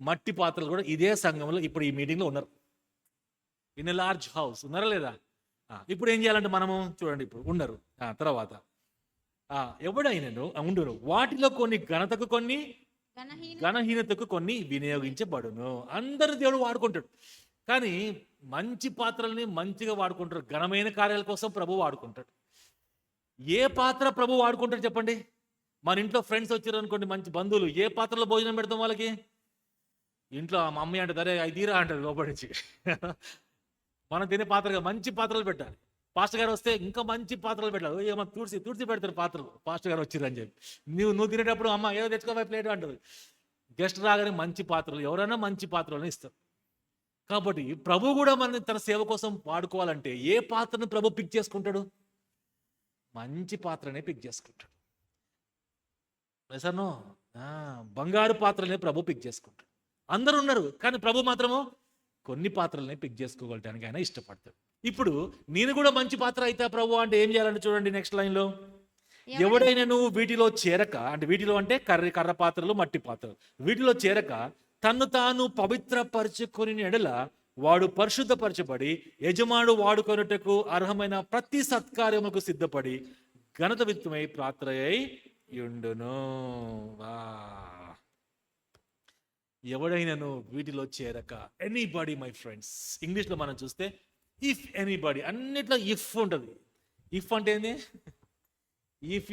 మట్టి పాత్రలు కూడా ఇదే సంఘంలో ఇప్పుడు ఈ మీటింగ్లో ఉన్నారు. ఇన్ ఎ లార్జ్ హౌస్ ఉన్నారా లేదా? ఇప్పుడు ఏం చేయాలంటే మనము చూడండి, ఇప్పుడు ఉన్నారు. తర్వాత ఎవడైనను ఉండును వాటిలో కొన్ని ఘనతకు, కొన్ని ఘనహీనతకు కొన్ని వినియోగించబడును. అందరూ దేవుడు వాడుకుంటాడు. కానీ మంచి పాత్రల్ని మంచిగా వాడుకుంటారు. ఘనమైన కార్యాల కోసం ప్రభు వాడుకుంటాడు. ఏ పాత్ర ప్రభు వాడుకుంటాడు చెప్పండి? మన ఇంట్లో ఫ్రెండ్స్ వచ్చారు అనుకోండి, మంచి బంధువులు, ఏ పాత్రలో భోజనం పెడతాం వాళ్ళకి? ఇంట్లో మా మమ్మీ అంటే అరే ఐదీరా అంటారు లోపలి నుంచి. మనం తినే పాత్రగా మంచి పాత్రలు పెట్టాలి. పాస్టర్ గారు వస్తే ఇంకా మంచి పాత్రలు పెట్టాలి. ఏమో తుడిచి పెడతారు పాత్రలు, పాస్టర్ గారు వచ్చిర్రు అని చెప్పి. నువ్వు తినేటప్పుడు అమ్మ ఏదో తెచ్చుకోవాలి ప్లేట్ అంటారు. గెస్ట్ రాగానే మంచి పాత్రలు, ఎవరైనా మంచి పాత్రలను ఇస్తారు. కాబట్టి ప్రభు కూడా మన తన సేవ కోసం వాడుకోవాలంటే ఏ పాత్రను ప్రభు పిక్ చేసుకుంటాడు? మంచి పాత్రనే పిక్ చేసుకుంటాడు. సన్నో బంగారు పాత్రలనే ప్రభు పిక్ చేసుకుంటాడు. అందరూ ఉన్నారు కానీ ప్రభు మాత్రము కొన్ని పాత్రలనే పిక్ చేసుకోగలటానికి ఆయన ఇష్టపడతాడు. ఇప్పుడు నేను కూడా మంచి పాత్ర అయితే ప్రభు అంటే ఏం చేయాలంటే చూడండి నెక్స్ట్ లైన్లో, ఎవడైనా నువ్వు వీటిలో చేరక, అంటే వీటిలో అంటే కర్ర పాత్రలు, మట్టి పాత్రలు, వీటిలో చేరక తన్ను తాను పవిత్రపరచుకొని ఎడల వాడు పరిశుద్ధపరచబడి యజమానుడు వాడుకొనుటకు అర్హమైన ప్రతి సత్కార్యములకు సిద్ధపడి ఘనత విత్తమై పాత్రయై యుండును. ఎవడైనాను వీటిలో చేరక, ఎనీబడి మై ఫ్రెండ్స్. ఇంగ్లీష్లో మనం చూస్తే ఇఫ్ ఎనీబడి, అన్నిట్లో ఇఫ్ ఉంటుంది. ఇఫ్ అంటే ఏంది? ఇఫ్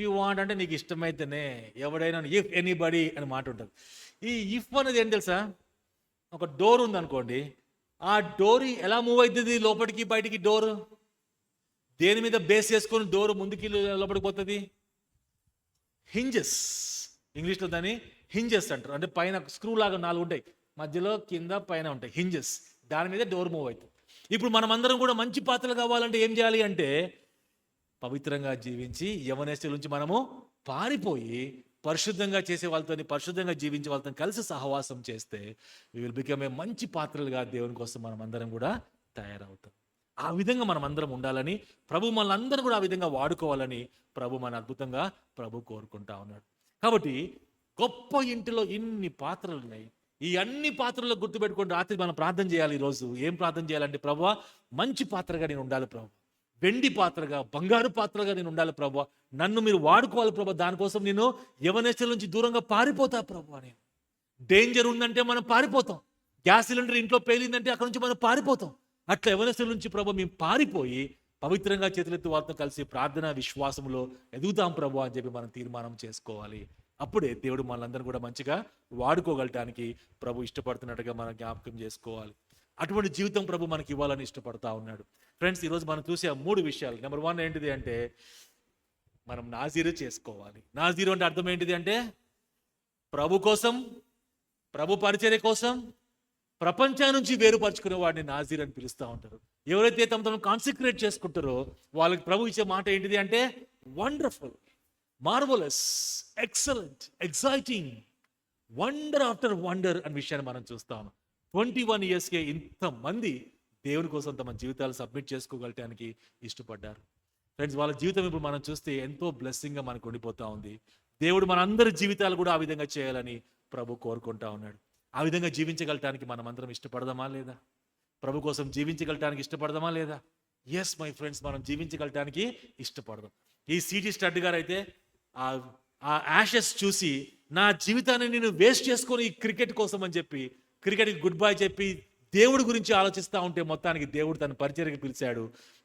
యు వాంట్ అంటే నీకు ఇష్టమైతేనే. ఎవడైనా ఇఫ్ ఎనీబడి అని మాట ఉంటుంది. ఈ ఇఫ్ అనేది ఏం తెలుసా? ఒక డోర్ ఉంది అనుకోండి, ఆ డోర్ ఎలా మూవ్ అవుతుంది లోపలికి బయటికి? డోర్ దేని మీద బేస్ చేసుకొని డోర్ ముందుకి లోపలికి పోతుంది? హింజెస్. ఇంగ్లీష్లో దాన్ని హింజెస్ అంటారు. అంటే పైన స్క్రూ లాగా 4 ఉంటాయి, మధ్యలో కింద పైన ఉంటాయి హింజెస్. దాని మీద డోర్ మూవ్ అవుతుంది. ఇప్పుడు మనం అందరం కూడా మంచి పాత్రలు కావాలంటే ఏం చేయాలి అంటే పవిత్రంగా జీవించి యవనస్తుల నుంచి మనము పారిపోయి పరిశుద్ధంగా చేసే వాళ్ళతో, పరిశుద్ధంగా జీవించే వాళ్ళతో కలిసి సహవాసం చేస్తే వి విల్ బికమ్ ఏ మంచి పాత్రలుగా దేవుని కోసం మనం అందరం కూడా తయారవుతాం. ఆ విధంగా మనం అందరం ఉండాలని ప్రభు మనల్ని అందరం కూడా ఆ విధంగా వాడుకోవాలని ప్రభు మన అద్భుతంగా ప్రభు కోరుకుంటా ఉన్నాడు. కాబట్టి గొప్ప ఇంటిలో ఇన్ని పాత్రలు ఉన్నాయి. ఈ అన్ని పాత్రల్లో గుర్తుపెట్టుకుని రాత్రి మనం ప్రార్థన చేయాలి. ఈరోజు ఏం ప్రార్థన చేయాలంటే, ప్రభువా మంచి పాత్రగా నేను ఉండాలి ప్రభు, వెండి పాత్రగా, బంగారు పాత్రగా నేను ఉండాలి ప్రభు, నన్ను మీరు వాడుకోవాలి ప్రభు, దానికోసం నేను యవనస్తుల నుంచి దూరంగా పారిపోతా ప్రభు. నేను డేంజర్ ఉందంటే మనం పారిపోతాం. గ్యాస్ సిలిండర్ ఇంట్లో పేలిందంటే అక్కడ నుంచి మనం పారిపోతాం. అట్లా యవనస్తుల నుంచి ప్రభు మేము పారిపోయి పవిత్రంగా చేతులెత్తి వాళ్ళతో కలిసి ప్రార్థన విశ్వాసంలో ఎదుగుతాం ప్రభు అని చెప్పి మనం తీర్మానం చేసుకోవాలి. అప్పుడే దేవుడు మనందరినీ కూడా మంచిగా వాడుకోగలటానికి ప్రభు ఇష్టపడుతున్నట్టుగా మనం జ్ఞాపకం చేసుకోవాలి. అటువంటి జీవితం ప్రభు మనకి ఇవ్వాలని ఇష్టపడతా ఉన్నాడు. ఫ్రెండ్స్, ఈరోజు మనం చూసే 3 విషయాలు. నెంబర్ 1 ఏంటిది అంటే మనం నాజీరు చేసుకోవాలి. నాజీరు అంటే అర్థం ఏంటిది అంటే ప్రభు కోసం, ప్రభు పరిచర్య కోసం ప్రపంచం నుంచి వేరుపరుచుకునే వాడిని నాజీర్ అని పిలుస్తూ ఉంటారు. ఎవరైతే తమ కాన్సిక్రేట్ చేసుకుంటారో వాళ్ళకి ప్రభు ఇచ్చే మాట ఏంటిది అంటే wonderful, marvellous, excellent, exciting, wonder after wonder అనే విషయాన్ని మనం చూస్తాం. 21 yearsకే ఇంతమంది దేవుని కోసం తమ జీవితాలు సబ్మిట్ చేసుకోగలటానికి ఇష్టపడ్డారు. ఫ్రెండ్స్, వాళ్ళ జీవితం ఇప్పుడు మనం చూస్తే ఎంతో బ్లెస్సింగ్గా మనకు ఉండిపోతా ఉంది. దేవుడు మనందరి జీవితాలు కూడా ఆ విధంగా చేయాలని ప్రభు కోరుకుంటా ఉన్నాడు. ఆ విధంగా జీవించగలటానికి మనం అందరం ఇష్టపడదామా లేదా? ప్రభు కోసం జీవించగలటానికి ఇష్టపడదామా లేదా? ఎస్ మై ఫ్రెండ్స్, మనం జీవించగలటానికి ఇష్టపడదాం. ఈ సిటీ స్టడ్ గారు అయితే ఆ యాషెస్ చూసి నా జీవితాన్ని నేను వేస్ట్ చేసుకొని ఈ క్రికెట్ కోసం అని చెప్పి క్రికెట్కి గుడ్ బై చెప్పి దేవుడి గురించి ఆలోచిస్తూ ఉంటే మొత్తానికి దేవుడు తన పరిచర్యకి పిలిచాడు.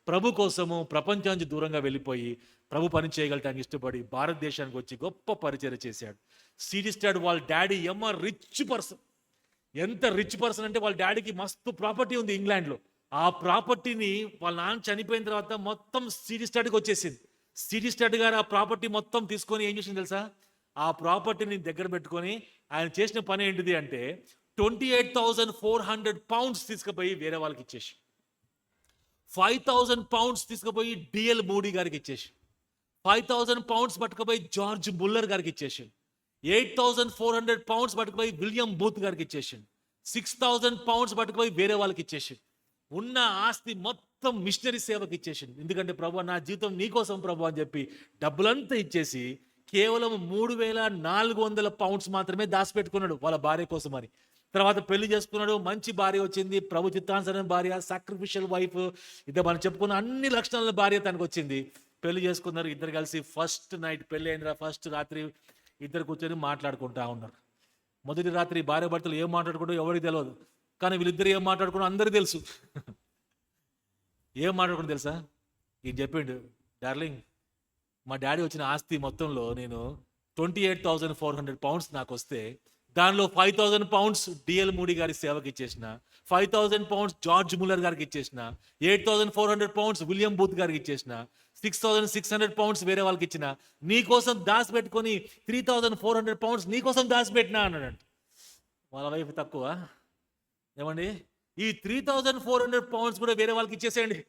ప్రభు కోసము ప్రపంచానికి దూరంగా వెళ్ళిపోయి ప్రభు పని చేయగలటానికి ఇష్టపడి భారతదేశానికి వచ్చి గొప్ప పరిచర్య చేశాడు. సిటీ స్టడ్ వాళ్ళ డాడీ రిచ్ పర్సన్. ఎంత రిచ్ పర్సన్ అంటే వాళ్ళ డాడీకి మస్తు ప్రాపర్టీ ఉంది ఇంగ్లాండ్లో. ఆ ప్రాపర్టీని వాళ్ళ నాన్న చనిపోయిన తర్వాత మొత్తం సిటీ స్టడ్కి వచ్చేసింది. సిటీ స్టడ్ గారు ఆ ప్రాపర్టీ మొత్తం తీసుకొని ఏం చేసింది తెలుసా? ఆ ప్రాపర్టీని దగ్గర పెట్టుకొని ఆయన చేసిన పని ఏంటిది అంటే 28,400 pounds తీసుకుపోయి వేరే వాళ్ళకి ఇచ్చేసి, 5,000 pounds తీసుకుపోయి డిఎల్ మూడీ గారికి ఇచ్చేసి, 5,000 pounds పట్టుకుపోయి జార్జ్ ముల్లర్ గారికి ఇచ్చేసి, 8,400 pounds పట్టుకుపోయి విలియం బూత్ గారికి ఇచ్చేసి, 6,000 pounds పట్టుకుపోయి వేరే వాళ్ళకి ఇచ్చేసి, ఉన్న ఆస్తి మొత్తం మిషనరీ సేవకి ఇచ్చేసింది. ఎందుకంటే ప్రభు నా జీవితం నీకోసం ప్రభు అని చెప్పి డబ్బులంతా ఇచ్చేసి కేవలం 3,400 పౌండ్స్ మాత్రమే దాచిపెట్టుకున్నాడు వాళ్ళ భార్య కోసం అని. తర్వాత పెళ్లి చేసుకున్నాడు, మంచి భార్య వచ్చింది, ప్రభు చిత్తానుసరైన భార్య, సాక్రిఫిషియల్ వైఫ్, ఇదే మనం చెప్పుకున్న అన్ని లక్షణాల భార్య తనకు వచ్చింది. పెళ్లి చేసుకున్నారు, ఇద్దరు కలిసి ఫస్ట్ నైట్ పెళ్లి అయిన ఫస్ట్ రాత్రి ఇద్దరు కూర్చొని మాట్లాడుకుంటా ఉన్నారు. మొదటి రాత్రి భార్య భర్తలు ఏం మాట్లాడుకుంటూ ఎవరికి తెలియదు, కానీ వీళ్ళిద్దరు ఏం మాట్లాడుకుంటూ అందరికీ తెలుసు. ఏం మాట్లాడుకుంటూ తెలుసా? ఈయన చెప్పిండు, డార్లింగ్ మా డాడీ వచ్చిన ఆస్తి మొత్తంలో నేను 28,400 పౌండ్స్ నాకు వస్తే దానిలో 5,000 పౌండ్స్ డిఎల్ మూడీ గారి సేవకి ఇచ్చేసిన, 5,000 పౌండ్స్ జార్జ్ ముల్లర్ గారికి ఇచ్చేసిన, 8,400 పౌండ్స్ విలియం బూత్ గారికి ఇచ్చేసిన, 6,600 పౌండ్స్ వేరే వాళ్ళకి ఇచ్చిన, నీ కోసం దాచి పెట్టుకొని 3,400 పౌండ్స్ నీ కోసం దాచి పెట్టినా అన్నాడంట. వాళ్ళ వైపు తక్కువ ఏమండి, ఈ 3,400 పౌండ్స్ కూడా వేరే వాళ్ళకి ఇచ్చేసేయండి,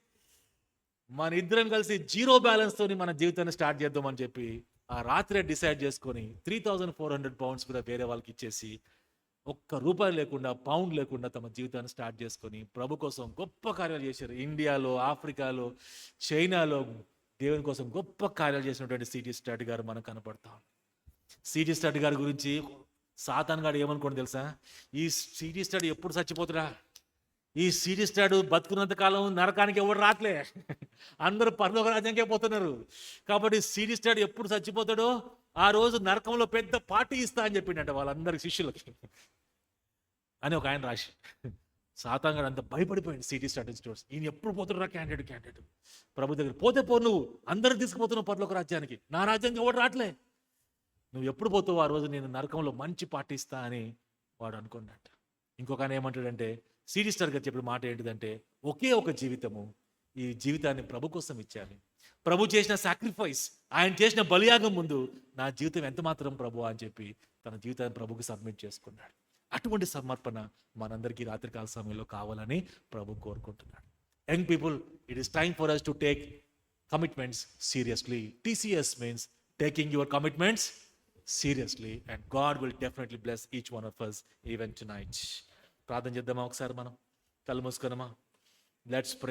మన ఇద్దరం కలిసి జీరో బ్యాలెన్స్ తోని మన జీవితాన్ని స్టార్ట్ చేద్దామని చెప్పి ఆ రాత్రే డిసైడ్ చేసుకొని 3,400 పౌండ్స్ కూడా వేరే వాళ్ళకి ఇచ్చేసి ₹1 లేకుండా పౌండ్ లేకుండా తమ జీవితాన్ని స్టార్ట్ చేసుకొని ప్రభు కోసం గొప్ప కార్యాలు చేశారు. ఇండియాలో, ఆఫ్రికాలో, చైనాలో దేవుని కోసం గొప్ప కార్యాలు చేసినటువంటి సిటీ స్టడ్ గారు మనకు కనపడతాం. సిటీ స్టడ్ గారి గురించి సాతాన్ గారు ఏమనుకోండి తెలుసా? ఈ సిటీ స్టడ్ ఎప్పుడు చచ్చిపోతురా, ఈ సిటీ స్టడ్ బతుకున్నంత కాలం నరకానికి ఎవరు రాట్లే, అందరూ పరలోక రాజ్యానికే పోతున్నారు. కాబట్టి సిటీ స్టడ్ ఎప్పుడు చచ్చిపోతాడో ఆ రోజు నరకంలో పెద్ద పార్టీ ఇస్తా అని చెప్పిండట వాళ్ళందరికి శిష్యులకి అని ఒక ఆయన రాసి. సాతాన్ గారు అంత భయపడిపోయింది సిటీ స్టడ్ స్టోర్స్, ఈయన ఎప్పుడు పోతున్నా క్యాండిడేట్ ప్రభు దగ్గర పోతే పో, నువ్వు అందరు తీసుకుపోతున్నావు పరలోక రాజ్యానికి, నా రాజ్యానికి ఎవరు రాట్లే, నువ్వు ఎప్పుడు పోతావు ఆ రోజు నేను నరకంలో మంచి పార్టీ ఇస్తా అని వాడు అనుకున్నట్ట. ఇంకొక ఆయన ఏమంటాడంటే, సిటీ స్టార్ గారు చెప్పిన మాట ఏంటిదంటే, ఒకే ఒక జీవితము, ఈ జీవితాన్ని ప్రభు కోసం ఇచ్చాను, ప్రభు చేసిన సాక్రిఫైస్, ఆయన చేసిన బలియాగం ముందు నా జీవితం ఎంత మాత్రం ప్రభు అని చెప్పి తన జీవితాన్ని ప్రభుకి సబ్మిట్ చేసుకున్నాడు. అటువంటి సమర్పణ మనందరికీ రాత్రికాల సమయంలో కావాలని ప్రభు కోరుకుంటున్నాడు. Young people, it is time for us to take commitments seriously. TCS means taking your commitments seriously, and God will definitely bless each one of us even tonight. ప్రార్థన చేద్దామా ఒకసారి, మనం కళ్ళు మూసుకున్నామా? Let's pray.